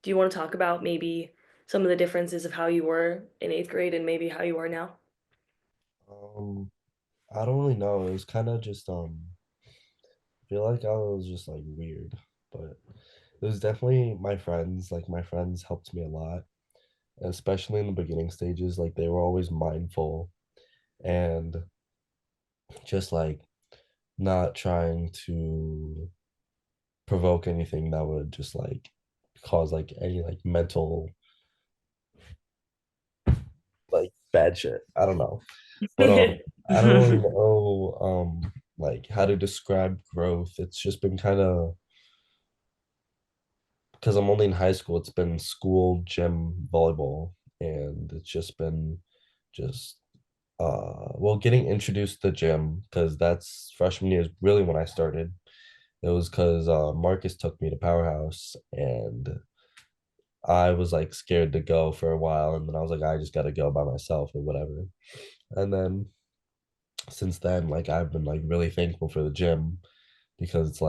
do you want to talk about maybe some of the differences of how you were in 8th grade and maybe how you are now? Um, I don't really know. It was kind of just I feel like I was just like weird, but it was definitely my friends. Like my friends helped me a lot, especially in the beginning stages. Like they were always mindful and just like not trying to provoke anything that would just like cause like any like mental like bad shit. I don't know. But I don't really know like how to describe growth. It's just been kind of because I'm only in high school, it's been school, gym, volleyball, and it's just been just well getting introduced to gym because that's freshman year is really when I started. It was because Marcus took me to Powerhouse and I was like scared to go for a while, and then I was like, I just gotta go by myself or whatever. And then since then, like I've been like really thankful for the gym because it's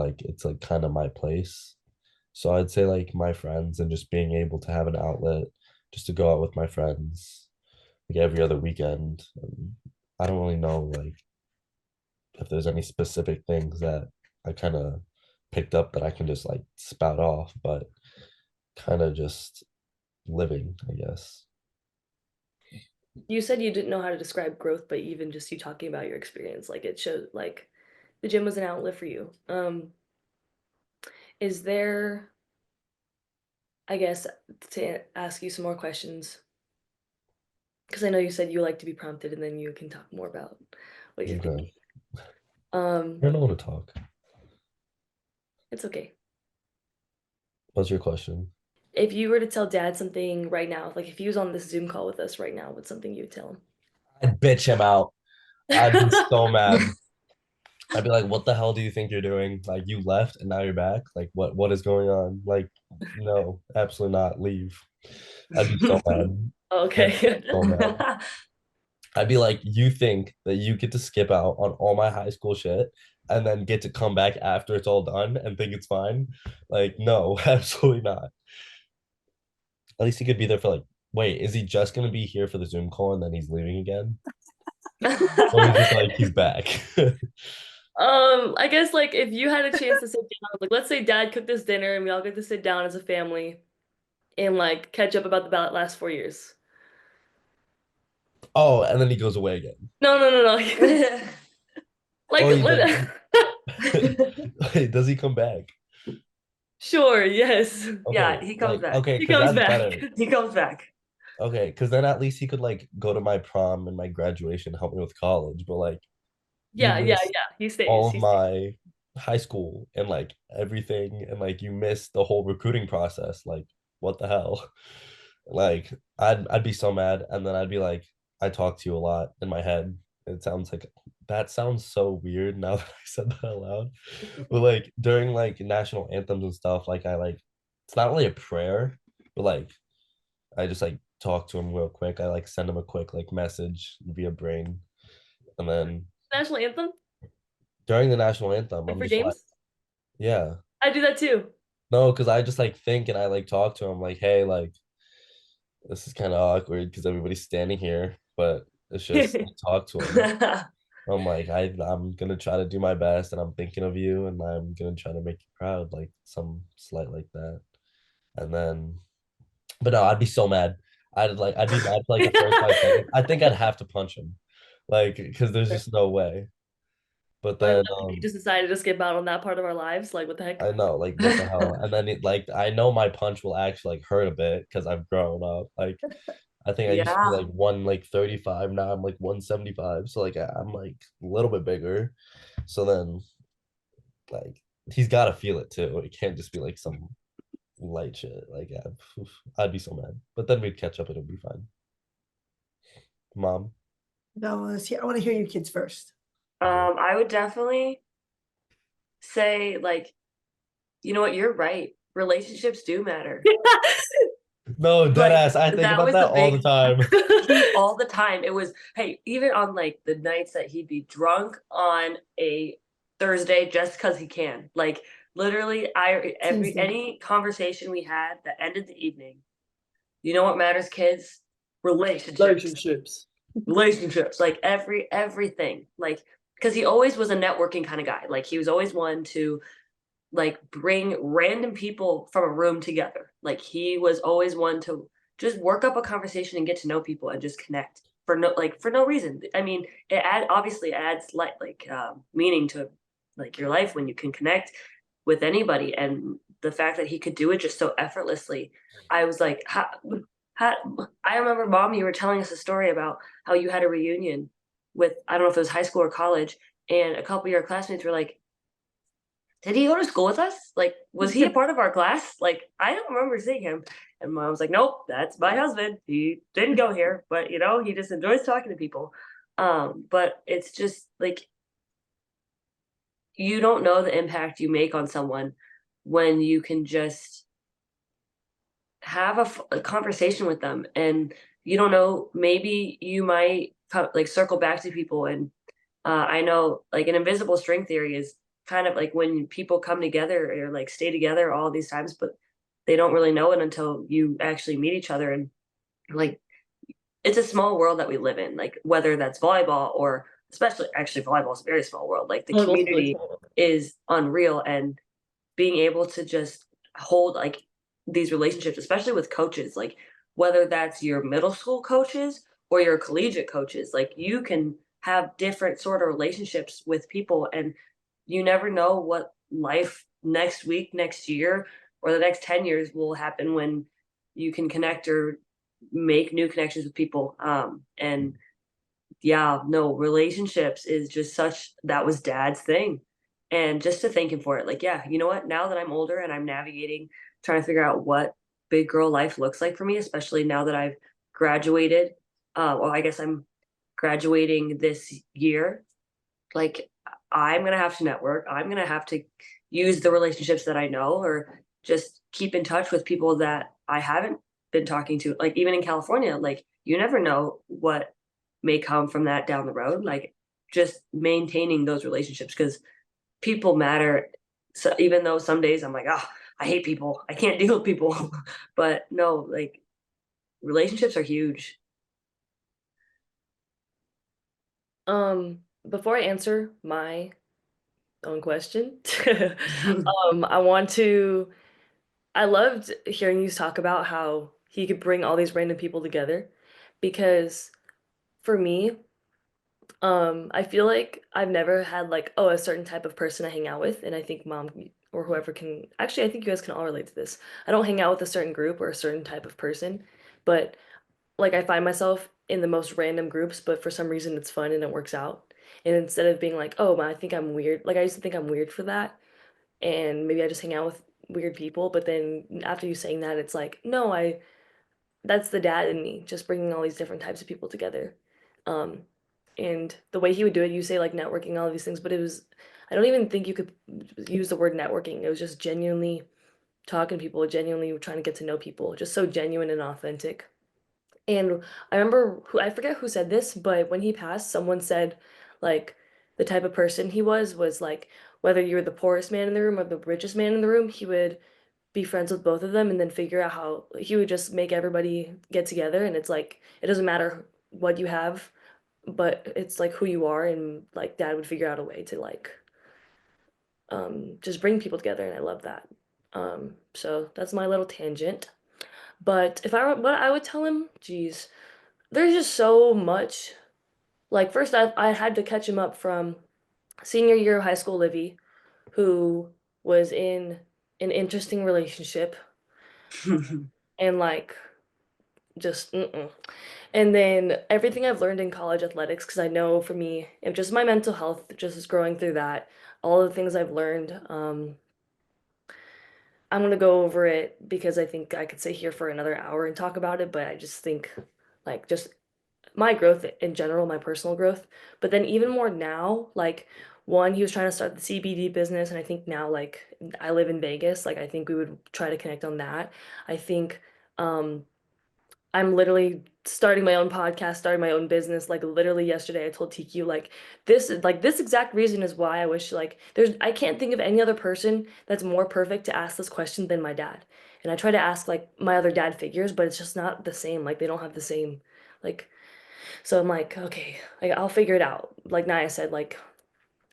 like kind of my place. So I'd say like my friends and just being able to have an outlet just to go out with my friends like every other weekend. I don't really know like if there's any specific things that I kind of picked up that I can just like spout off, but kind of just living, I guess. You said you didn't know how to describe growth, but even just you talking about your experience, like it showed like the gym was an outlet for you. Is there, I guess, to ask you some more questions, because I know you said you like to be prompted and then you can talk more about what you're thinking. Okay. Um, I don't know what to talk. it's okay. What's your question? If you were to tell dad something right now, like if he was on this Zoom call with us right now, what's something you would tell I'd bitch him out. I'd be him? so mad. I'd be like, what the hell do you think you're doing? Like you left and now you're back? Like what is going on? Like, no, absolutely not. Leave. I'd be so mad. I'd be Okay. so mad. I'd be like, you think that you get to skip out on all my high school shit and then get to come back after it's all done and think it's fine? Like, no, absolutely not. At least he could be there for like, wait, is he just gonna be here for the Zoom call and then he's leaving again? Or is it like he's back? I guess like if you had a chance to sit down, like let's say dad cooked this dinner and we all get to sit down as a family and like catch up about the last 4 years. Oh, and then he goes away again. No, no, no, no. Like, Oh, he does. Wait, does he come back? sure, yes. Yeah, Okay, he comes like back. okay, He because comes that's back. better. He comes back. Okay, because then at least he could like go to my prom and my graduation, help me with college. But like you Yeah, yeah, miss yeah. He stays. all of He stays. my high school and like everything, and like you miss the whole recruiting process. Like what the hell? Like I'd be so mad, and then I'd be like, I talk to you a lot in my head. It sounds like that sounds so weird now that I said that out loud. But like during like national anthems and stuff, like I like it's not really a prayer, but like I just like talk to him real quick. I like send him a quick like message via brain. And then National anthem? during the national anthem, Like I'm for just like, games? yeah. I do that too. No, because I just like think and I like talk to him like, hey, like this is kind of awkward because everybody's standing here, but it's just I talk to him. I'm like, I'm gonna try to do my best and I'm thinking of you and I'm gonna try to make you proud, like some slight like that. And then but no, I'd be so mad. I'd be mad for like the first 5 seconds. I think I'd have to punch him. Like, because there's just no way. But Or then like if you just decided to skip out on that part of our lives, like what the heck? I know, like what the hell? And then it like I know my punch will actually like hurt a bit because I've grown up. Like I think I used to be Yeah. like 135, now I'm like 175. So like I'm like a little bit bigger. So then like he's gotta feel it too. It can't just be like some light shit. Like I'd be so mad. But then we'd catch up and it'd be fine. Mom. No, let's hear, I want to hear your kids first. I would definitely say, like, you know what, you're right. Relationships do matter. No, dead Like ass. I think that about was that a all the big time. he all the time. It was, hey, even on like the nights that he'd be drunk on a Thursday just because he can. Like literally, I every Tuesday. any conversation we had that ended the evening. You know what matters, kids? Relationships. Relationships. Relationships. Like everything. Like because he always was a networking kind of guy. Like he was always one to like bring random people from a room together. Like he was always one to just work up a conversation and get to know people and just connect for no reason. I mean, obviously adds meaning to like your life when you can connect with anybody, and the fact that he could do it just so effortlessly. I was like, how, I remember, Mom, you were telling us a story about how you had a reunion with, I don't know if it was high school or college, and a couple of your classmates were like, did he go to school with us? Like, was he a part of our class? Like, I don't remember seeing him. And Mom was like, nope, that's my husband. He didn't go here, but he just enjoys talking to people. But it's just like you don't know the impact you make on someone when you can just have a conversation with them, and you don't know, maybe you might like circle back to people. And I know like an invisible string theory is kind of like when people come together or like stay together all these times, but they don't really know it until you actually meet each other. And like it's a small world that we live in, like whether that's volleyball or especially actually volleyball is a very small world. Like the Volleyball's really community small. is unreal, and being able to just hold like these relationships, especially with coaches, like whether that's your middle school coaches or your collegiate coaches, like you can have different sort of relationships with people, and you never know what life next week, next year, or the next 10 years will happen when you can connect or make new connections with people. And yeah, no, relationships is just such that was dad's thing. And just to thank him for it, like, yeah, you know what? Now that I'm older and I'm navigating, trying to figure out what big girl life looks like for me, especially now that I've graduated. Well, I guess I'm graduating this year. Like, I'm gonna have to network. I'm gonna have to use the relationships that I know, or just keep in touch with people that I haven't been talking to. Like, even in California, like, you never know what may come from that down the road. Like, just maintaining those relationships because people matter. So even though some days I'm like, oh, I hate people, I can't deal with people, but no, like relationships are huge. Before I answer my own question, I want to I loved hearing you talk about how he could bring all these random people together because for me, I feel like I've never had like, oh, a certain type of person I hang out with, and I think mom or whoever can actually, I think you guys can all relate to this. I don't hang out with a certain group or a certain type of person, but like I find myself in the most random groups, but for some reason it's fun and it works out. And instead of being like, oh, I think I'm weird, like I used to think I'm weird for that, and maybe I just hang out with weird people, but then after you saying that, it's like, no, that's the dad in me, just bringing all these different types of people together. Um, and the way he would do it, you say like networking, all of these things, but it was, I don't even think you could use the word networking. It was just genuinely talking to people, genuinely trying to get to know people, just so genuine and authentic. And I remember I forget who said this, but when he passed, someone said like the type of person he was like whether you were the poorest man in the room or the richest man in the room, he would be friends with both of them and then figure out how he would just make everybody get together. And it's like it doesn't matter what you have, but it's like who you are, and like dad would figure out a way to like just bring people together, and I love that. So that's my little tangent. But if I were what I would tell him, geez, there's just so much. Like first I had to catch him up from senior year of high school Livy, who was in an interesting relationship, and like just mm-mm. And then everything I've learned in college athletics, because I know for me, and just my mental health, just is growing through that, all the things I've learned, I'm gonna go over it because I think I could sit here for another hour and talk about it, but I just think like just my growth in general, my personal growth. But then even more now, like one, he was trying to start the CBD business, and I think now like I live in Vegas, like I think we would try to connect on that. I think um I'm literally starting my own podcast, starting my own business. Like literally yesterday, I told TQ like this exact reason is why I wish like I can't think of any other person that's more perfect to ask this question than my dad. And I try to ask like my other dad figures, but it's just not the same. Like they don't have the same like so I'm like, okay, like I'll figure it out. Like Naya said, like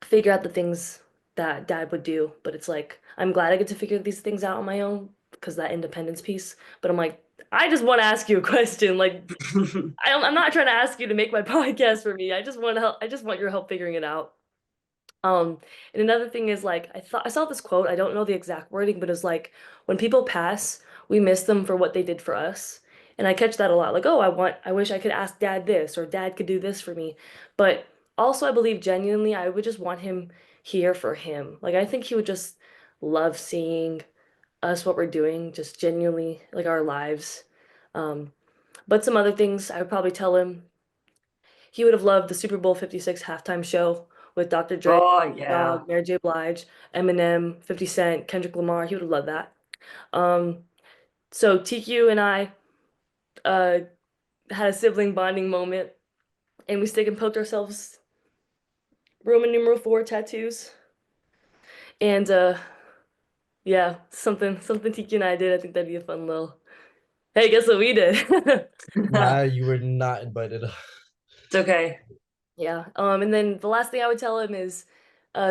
figure out the things that dad would do. But it's like I'm glad I get to figure these things out on my own because that independence piece. But I'm like, I just want to ask you a question. Like I'm not trying to ask you to make my podcast for me. I just want to help. I just want your help figuring it out. Um, and another thing is like I saw this quote. I don't know the exact wording, but it's like when people pass, we miss them for what they did for us. And I catch that a lot. Like, oh, I wish I could ask dad this, or dad could do this for me. But also, I believe genuinely, I would just want him here for him. Like, I think he would just love seeing us, what we're doing, just genuinely like our lives. Um, but some other things I would probably tell him he would have loved the Super Bowl 56 halftime show with Dr. Dre, Oh yeah. Dog, Mary J. Blige, Eminem, 50 Cent, Kendrick Lamar. He would have loved that. Um, so TQ and I uh, had a sibling bonding moment, and we stick and poked ourselves Roman numeral 4 tattoos. And yeah, something TQ and I did. I think that'd be a fun little. Hey, guess what we did? Nah, you were not invited. It's okay. Yeah. And then the last thing I would tell him is,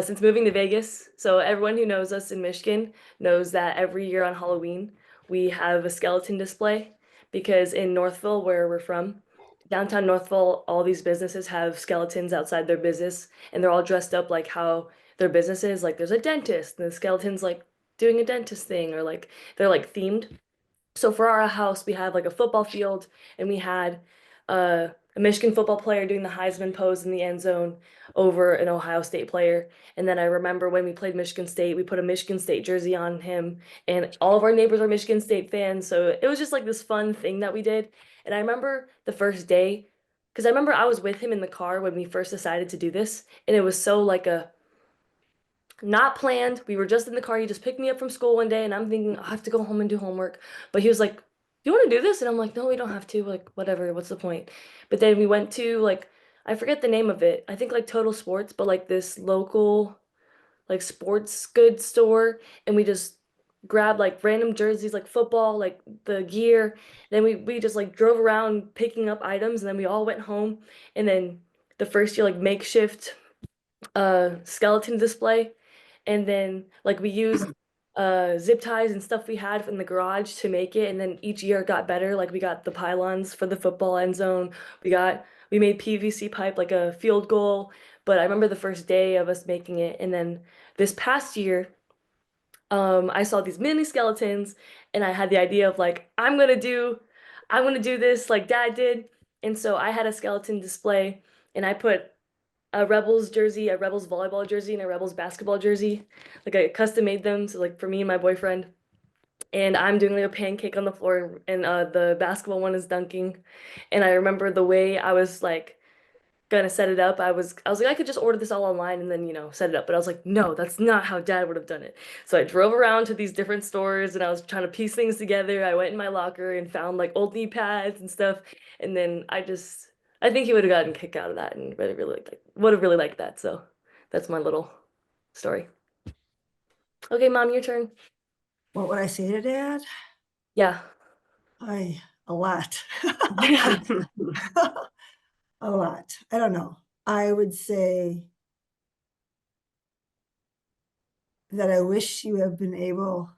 since moving to Vegas, so everyone who knows us in Michigan knows that every year on Halloween we have a skeleton display because in Northville, where we're from, downtown Northville, all these businesses have skeletons outside their business, and they're all dressed up like how their business is. Like there's a dentist, and the skeleton's like doing a dentist thing, or like they're like themed. So for our house, we had like a football field, and we had a Michigan football player doing the Heisman pose in the end zone over an Ohio State player. And then I remember when we played Michigan State, we put a Michigan State jersey on him, and all of our neighbors are Michigan State fans. So it was just like this fun thing that we did. And I remember the first day, because I remember I was with him in the car when we first decided to do this, and it was so like a not planned. We were just in the car. He just picked me up from school one day, and I'm thinking, I have to go home and do homework. But he was like, "Do you want to do this?" And I'm like, "No, we don't have to. Like, whatever. What's the point?" But then we went to like, I forget the name of it. I think like Total Sports, but like this local like sports goods store, and we just grabbed like random jerseys, like football, like the gear. Then we just like drove around picking up items, and then we all went home. And then the first year, like makeshift skeleton display, and then like we used zip ties and stuff we had in the garage to make it, and then each year it got better. Like we got the pylons for the football end zone. We made PVC pipe like a field goal. But I remember the first day of us making it, and then this past year I saw these mini skeletons, and I had the idea of like I'm gonna do this like dad did. And so I had a skeleton display, and I put a Rebels jersey, a Rebels volleyball jersey, and a Rebels basketball jersey. Like I custom made them, so like for me and my boyfriend. And I'm doing like a pancake on the floor, and the basketball one is dunking. And I remember the way I was like gonna set it up. I was like I could just order this all online and then set it up. But I was like, no, that's not how Dad would have done it. So I drove around to these different stores, and I was trying to piece things together. I went in my locker and found like old knee pads and stuff. And then I think he would have gotten a kick out of that and would have really liked that. So that's my little story. Okay, Mom, your turn. What would I say to dad? Yeah. A lot. Yeah. A lot. I don't know. I would say that I wish you have been able,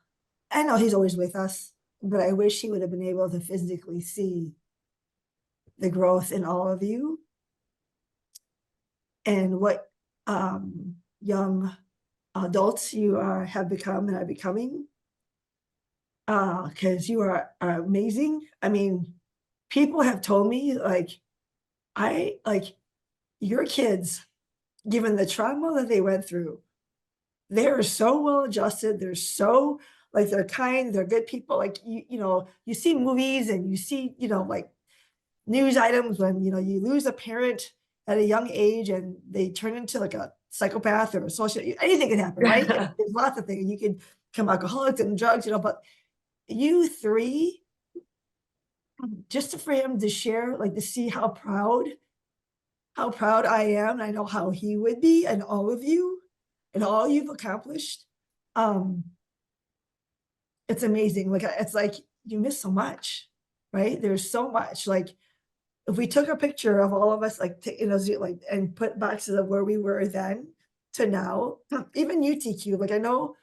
I know he's always with us, but I wish he would have been able to physically see the growth in all of you and what young adults you have become and are becoming. Because you are amazing. I mean, people have told me, like, I like your kids, given the trauma that they went through, they are so well adjusted. They're so like they're kind, they're good people. Like you see movies and you see, like news items when you lose a parent at a young age and they turn into like a psychopath or a social anything can happen, right? There's lots of things. You could become alcoholics and drugs, but you three, just for him to share, like to see how proud I am, and I know how he would be, and all of you, and all you've accomplished. Um, it's amazing. Like it's like you miss so much, right? There's so much. Like if we took a picture of all of us, like like and put boxes of where we were then to now, even UTQ, like I know,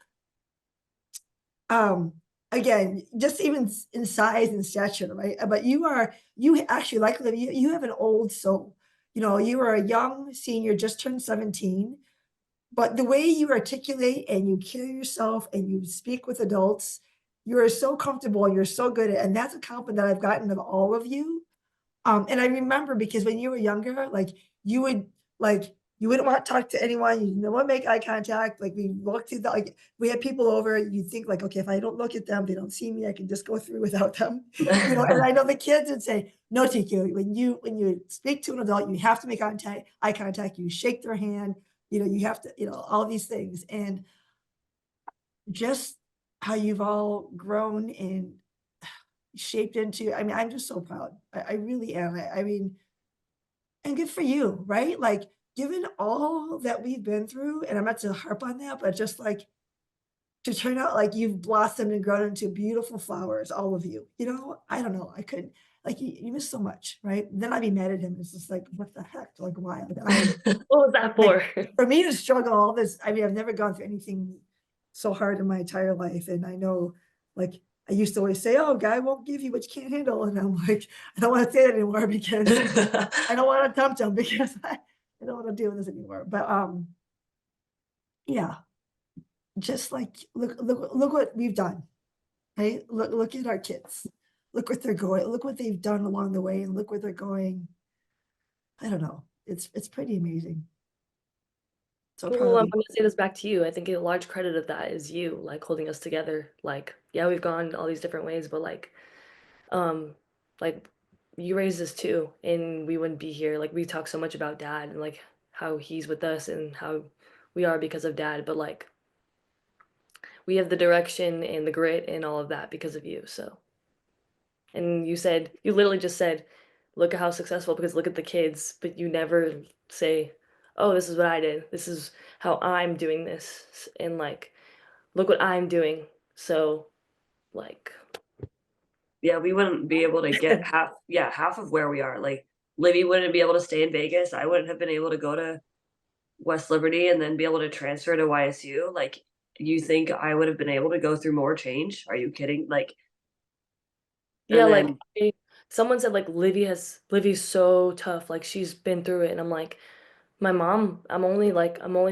um, again, just even in size and stature, right? But you actually like you have an old soul. You are a young senior, just turned 17, but the way you articulate and you carry yourself and you speak with adults, you are so comfortable and you're so good at, and that's a compliment that I've gotten of all of you. And I remember because when you were younger, like you would like you wouldn't want to talk to anyone, you didn't want to make eye contact. Like we walked through the like we had people over, you think like, okay, if I don't look at them, they don't see me, I can just go through without them. And I know the kids would say, no, TQ, when you speak to an adult, you have to make eye contact, you shake their hand, you have to, all these things. And just how you've all grown and shaped into, I mean, I'm just so proud. I really am. I mean, and good for you, right? Like, given all that we've been through, and I'm not to harp on that, but just like to turn out like you've blossomed and grown into beautiful flowers, all of you. I don't know. I could like you miss so much, right? Then I'd be mad at him. It's just like, what the heck? Like, why? What was that Like for? for me to struggle all this, I mean, I've never gone through anything so hard in my entire life. And I know, like, I used to always say, oh, guy won't give you what you can't handle. And I'm like, I don't want to say that anymore because I don't want to tempt him because I don't want to deal with this anymore. But yeah, just like look what we've done. Right? Look at our kids. Look what they're going, look what they've done along the way, and look where they're going. I don't know. It's pretty amazing. So proud Well, of I'm you. gonna say this back to you. I think a large credit of that is you, like holding us together. Like, yeah, we've gone all these different ways, but um, like you raised us too, and we wouldn't be here. Like we talk so much about dad and like how he's with us and how we are because of dad, but like we have the direction and the grit and all of that because of you. So, and you literally just said, look at how successful because look at the kids, but you never say, oh, this is what I did. This is how I'm doing this. And like, look what I'm doing. So, like, Yeah, we wouldn't be able to get half of where we are. Like Livy wouldn't be able to stay in Vegas. I wouldn't have been able to go to West Liberty and then be able to transfer to YSU. Like, you think I would have been able to go through more change? Are you kidding? Like, yeah, and like then someone said like Livy's so tough. Like she's been through it. And I'm like, my mom, I'm only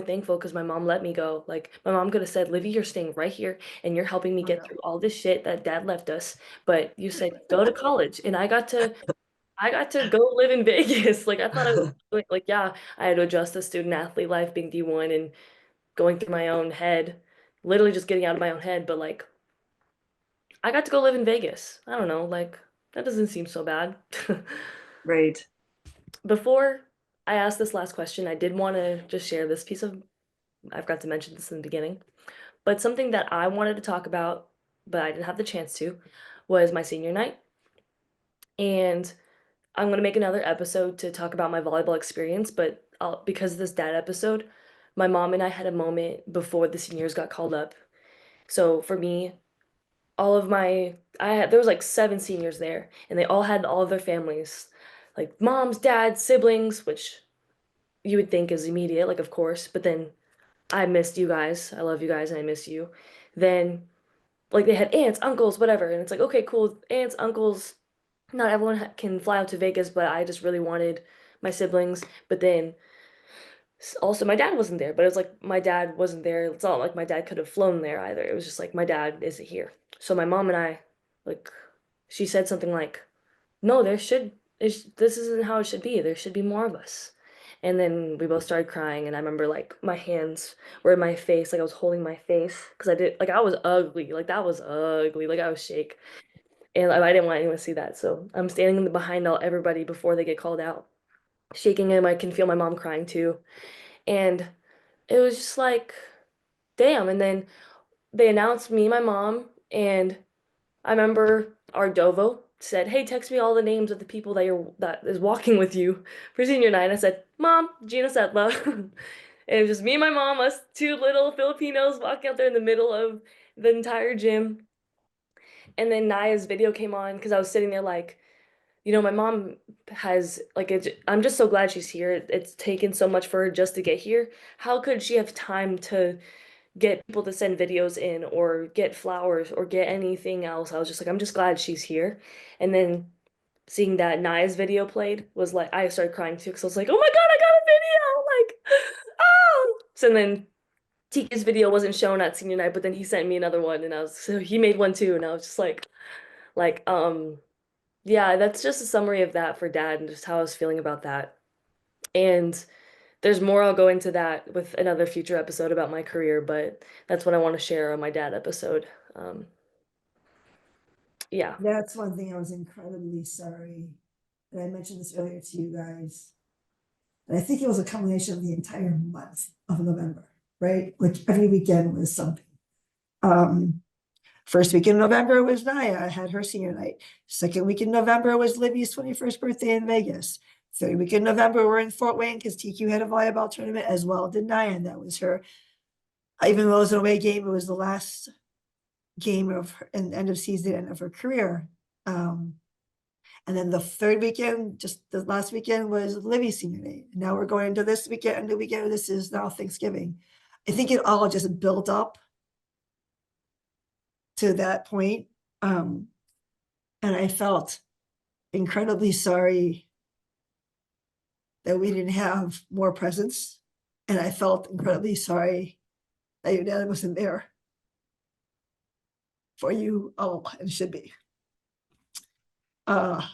thankful because my mom let me go. Like my mom could have said, Livy, you're staying right here and you're helping me I get know. through all this shit that dad left us. But you said go to college and I got to go live in Vegas. Like I thought I was like yeah, I had to adjust to student athlete life being D1 and going through my own head, literally just getting out of my own head, but like I got to go live in Vegas. I don't know, like that doesn't seem so bad. right. Before I ask this last question, I did want to just share this piece of I forgot to mention this in the beginning, but something that I wanted to talk about, but I didn't have the chance to, was my senior night. And I'm gonna make another episode to talk about my volleyball experience, but because of this dad episode, my mom and I had a moment before the seniors got called up. So for me, there was like 7 seniors there, and they all had all of their families, like moms, dads, siblings, which you would think is immediate, like of course, but then I missed you guys. I love you guys, and I miss you. Then like they had aunts, uncles, whatever, and it's like okay, cool, aunts, uncles, not everyone can fly out to Vegas, but I just really wanted my siblings. But then also my dad wasn't there, but it was like my dad wasn't there. It's not like my dad could have flown there either. It was just like my dad isn't here. So my mom and I, like, she said something like, no, this isn't how it should be. There should be more of us. And then we both started crying, and I remember like my hands were in my face, like I was holding my face because I was ugly, like that was ugly, like I was shake, and I didn't want anyone to see that. So I'm standing in the behind all everybody before they get called out, shaking, and I can feel my mom crying too. And it was just like, damn. And then they announced me, my mom, and I remember our Dovo said, "Hey, text me all the names of the people that is walking with you for senior night." I said, "Mom, Gina Setla." And it was just me and my mom, us two little Filipinos walking out there in the middle of the entire gym. And then Naya's video came on because I was sitting there like, my mom has like I'm just so glad she's here. It's taken so much for her just to get here. How could she have time to get people to send videos in or get flowers or get anything else? I was just like, I'm just glad she's here. And then seeing that Naya's video played was like, I started crying too because I was like, oh my God, I got a video! Like, oh! So then Tiki's video wasn't shown at senior night, but then he sent me another one, and he made one too, and I was just like, yeah, that's just a summary of that for dad and just how I was feeling about that. And there's more. I'll go into that with another future episode about my career, but that's what I want to share on my dad episode. Um, yeah. That's one thing I was incredibly sorry. And I mentioned this earlier to you guys. And I think it was a combination of the entire month of November, right? Like every weekend was something. Um, First week in November was Nyia, had her senior night. Second week in November was Libby's 21st birthday in Vegas. Third week in November, we're in Fort Wayne because TQ had a volleyball tournament as well. Did Nyia, and that was her. Even though it was an away game, it was the last game of her and end of season and of her career. And then the third weekend, just the last weekend, was Libby's senior night. Now we're going into this weekend, and the weekend. This is now Thanksgiving. I think it all just built up to that point. And I felt incredibly sorry that we didn't have more presents. And I felt incredibly sorry that your dad wasn't there for you all and should be. Uh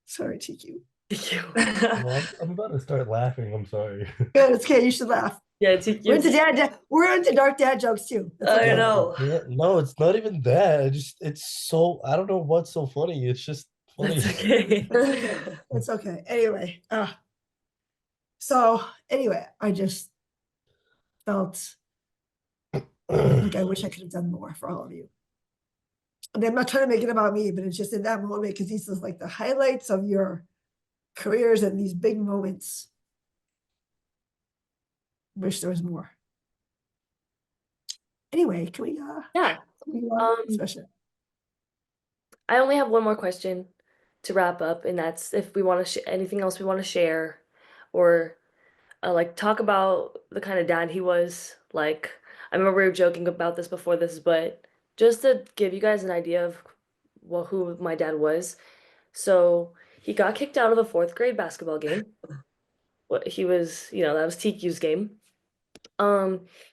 sorry, TQ. Thank you. Well, I'm about to start laughing. I'm sorry. Good, it's okay, you should laugh. Yeah, We're into dark dad jokes too. That's I okay. know. Yeah, no, it's not even that. It's so I don't know what's so funny. It's just funny. That's okay. It's okay. Anyway, so anyway, I just felt like I wish I could have done more for all of you. And I'm not trying to make it about me, but it's just in that moment because these are like the highlights of your careers and these big moments. Wish there was more. Anyway, can we Yeah. move on? Especially. I only have one more question to wrap up, and that's if we want to anything else we want to share, or like talk about the kind of dad he was. Like, I remember we were joking about this before this, but just to give you guys an idea of who my dad was. So he got kicked out of a fourth grade basketball game. What he was, that was TQ's game.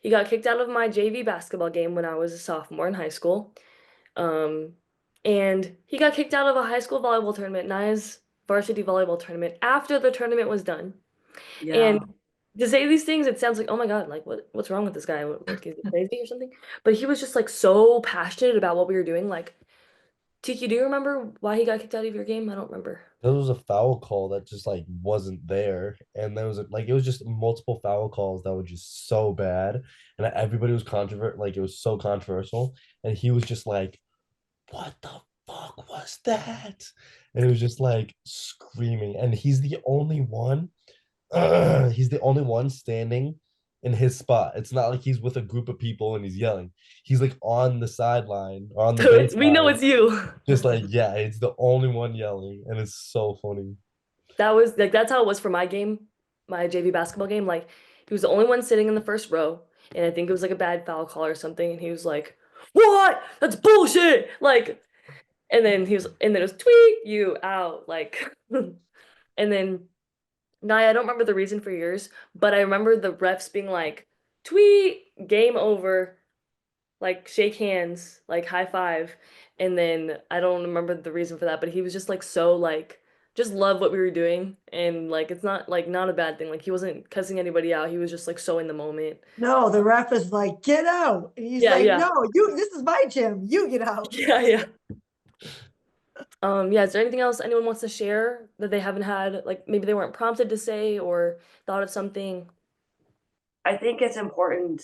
He got kicked out of my JV basketball game when I was a sophomore in high school. Um, and he got kicked out of a high school volleyball tournament, Nia's varsity volleyball tournament, after the tournament was done. Yeah. And to say these things, it sounds like, oh my God, like what's wrong with this guy? Like, is he crazy or something? But he was just like so passionate about what we were doing. Like, Tiki, do you remember why he got kicked out of your game? I don't remember. There was a foul call that just like wasn't there, and there was like it was just multiple foul calls that were just so bad, and everybody was controversial. Like it was so controversial, and he was just like, "What the fuck was that?" And it was just like screaming, and he's the only one standing in his spot. It's not like he's with a group of people and he's yelling. He's like on the sideline or on the So we know baseline, it's you. just like, yeah, it's the only one yelling, and it's so funny. That was like that's how it was for my game, my JV basketball game. Like he was the only one sitting in the first row, and I think it was like a bad foul call or something, and he was like, "What? That's bullshit!" Like, and then it was tweet you out, like, and then Naya, I don't remember the reason for yours, but I remember the refs being like, "Tweet, game over." like shake hands, like high five. And then I don't remember the reason for that, but he was just like so like just loved what we were doing. And like it's not like not a bad thing. Like he wasn't cussing anybody out. He was just like so in the moment. No, the ref is like, get out. And he's Yeah, like, yeah. no, this is my gym. You get out. Yeah, yeah. Yeah, is there anything else anyone wants to share that they haven't had, like maybe they weren't prompted to say or thought of something? I think it's important.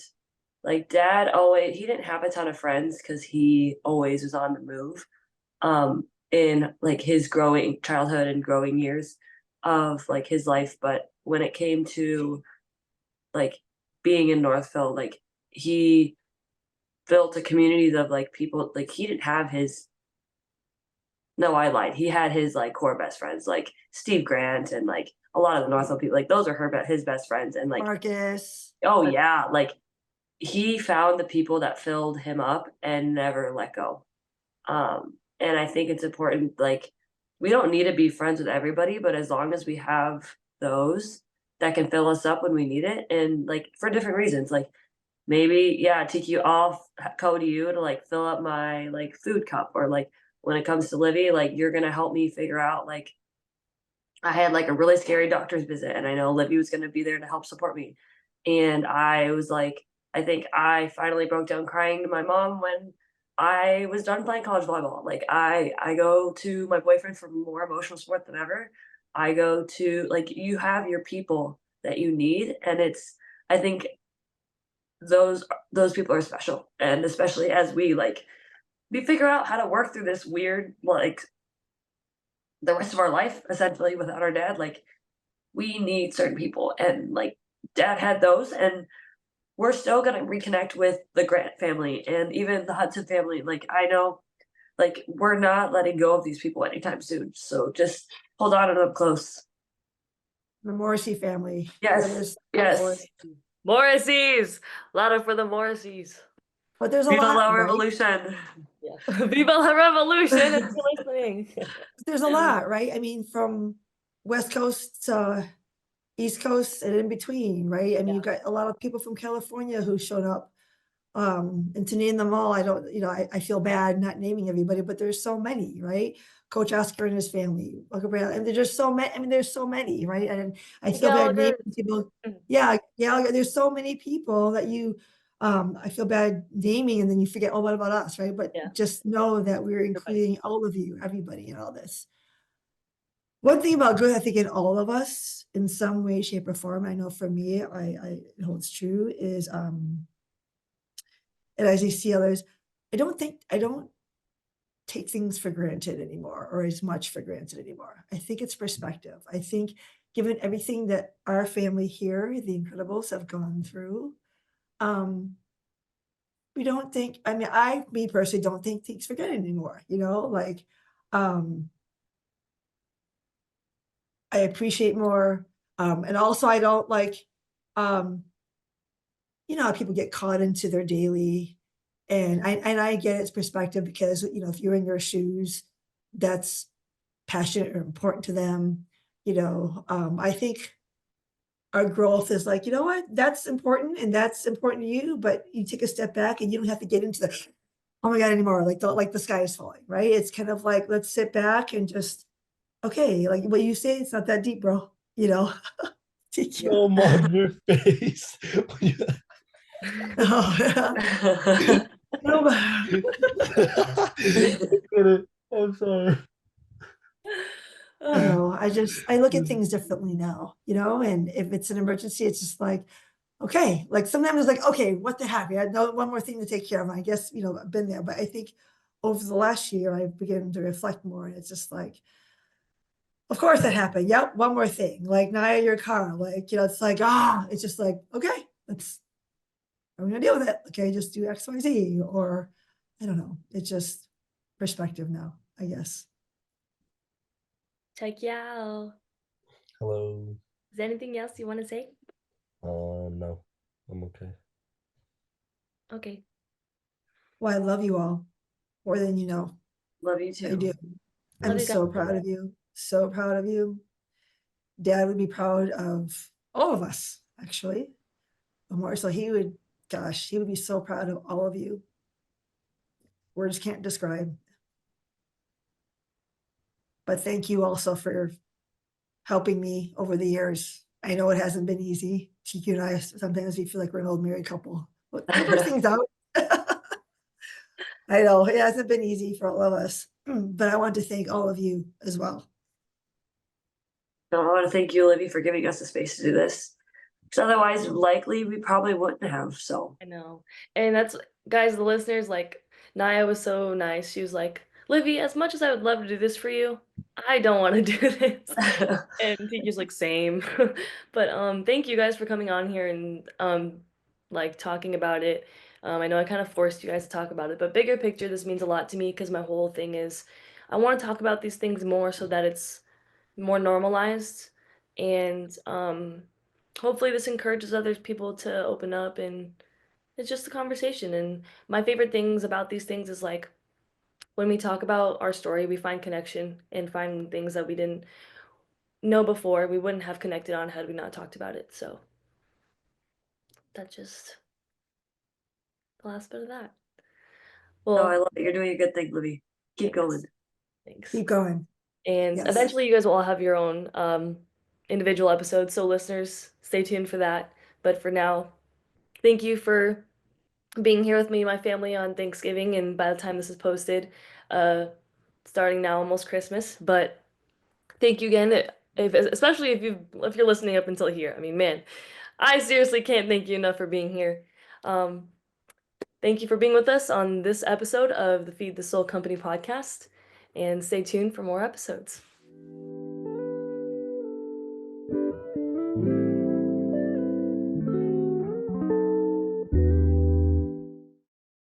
Like dad always, he didn't have a ton of friends because he always was on the move. In like his growing childhood and growing years of like his life. But when it came to like being in Northville, like he built a community of like people. Like he didn't have his, no, I lied. He had his like core best friends, like Steve Grant and like a lot of the Northville people. Like those are his best friends, and like Marcus. oh yeah, like he found the people that filled him up and never let go. And I think it's important, like, we don't need to be friends with everybody, but as long as we have those that can fill us up when we need it, and like for different reasons, like maybe, yeah, TQ, I'll go to you to like fill up my like food cup, or like when it comes to Livy, like you're gonna help me figure out like I had like a really scary doctor's visit, and I know Livy was gonna be there to help support me. And I was like, I think I finally broke down crying to my mom when I was done playing college volleyball. Like I go to my boyfriend for more emotional support than ever. I go to like you have your people that you need, and it's I think those people are special, and especially as we figure out how to work through this weird like the rest of our life essentially without our dad, like we need certain people, and like dad had those, and we're still going to reconnect with the Grant family and even the Hudson family. Like I know like we're not letting go of these people anytime soon, so just hold on to them close. The Morrissey family. That Yes, is, yes. Morrissey's! Louder for the Morrissey's. but there's a Viva lot, la right? revolution. Yeah. Viva la revolution if you're listening. There's a lot, right? I mean, from West Coast to East Coast and in between, right? I mean, Yeah. you've got a lot of people from California who showed up. And to name them all, I don't, I feel bad not naming everybody, but there's so many, right? Coach Oscar and his family, Uncle Brad, and there's just so many. I mean, there's so many, right? And I feel bad naming Gallagher. people. Yeah, yeah. There's so many people that I feel bad naming, and then you forget, oh, what about us, right? But Yeah. just know that we're Everybody. including all of you, everybody, in all this. One thing about good, I think, in all of us, in some way, shape, or form, I know for me, it holds true, is and as I see others, I don't take things for granted anymore, or as much for granted anymore. I think it's perspective. I think given everything that our family here, the Incredibles, have gone through, we don't think, I mean, me personally, don't think things for granted anymore, like, I appreciate more. And also I don't like, um, how people get caught into their daily, and I get its perspective because, if you're in your shoes, that's passionate or important to them. I think our growth is like, you know what, that's important and that's important to you, but you take a step back and you don't have to get into the, oh my God, anymore. Like the sky is falling, right? It's kind of like, let's sit back and just, okay, like what you say, it's not that deep, bro. Thank you. Film on your face. Oh, no, I'm sorry. I don't know. I look at things differently now, and if it's an emergency, it's just like, okay, like sometimes it's like, okay, what the heck? I had one more thing to take care of. And I guess, I've been there, but I think over the last year, I've begun to reflect more. And it's just like, of course that happened. Yep. One more thing. Like Nyia, your car, like, it's like, it's just like, okay, I'm going to deal with it. Okay. Just do X, Y, Z, or I don't know. It's just perspective now, I guess. Check you out. Hello. Is there anything else you want to say? No, I'm okay. Okay. Well, I love you all more than you know. Love you I too. do. Love I'm you guys. so proud of you. So proud of you. Dad would be proud of all of us, actually. More so, he would be so proud of all of you. words can't describe. But thank you also for helping me over the years. I know it hasn't been easy. TQ and I, sometimes we feel like we're an old married couple. But figure things out. I know it hasn't been easy for all of us, but I want to thank all of you as well. So I want to thank you, Olivia, for giving us the space to do this. Because otherwise, likely, we probably wouldn't have. So I know. And that's, guys, the listeners, like, Nyia was so nice. She was like, Livy, as much as I would love to do this for you, I don't want to do this. And TQ's like, same. But thank you guys for coming on here and like talking about it. I know I kind of forced you guys to talk about it, but bigger picture, this means a lot to me because my whole thing is I want to talk about these things more so that it's more normalized. And hopefully this encourages other people to open up, and it's just a conversation. And my favorite things about these things is like when we talk about our story, we find connection and find things that we didn't know before. We wouldn't have connected on had we not talked about it. So that's just the last bit of that. no, I Well, love it. You're doing a good thing, Libby. Keep thanks. going. Thanks. Keep going. And Yes. eventually you guys will all have your own individual episodes. So listeners, stay tuned for that. But for now, thank you for being here with me and my family on Thanksgiving, and by the time this is posted, uh, starting now, almost Christmas. But thank you again, especially if you're listening up until here. I mean, man, I seriously can't thank you enough for being here. Um, thank you for being with us on this episode of the Feed the Soul Company podcast, and stay tuned for more episodes.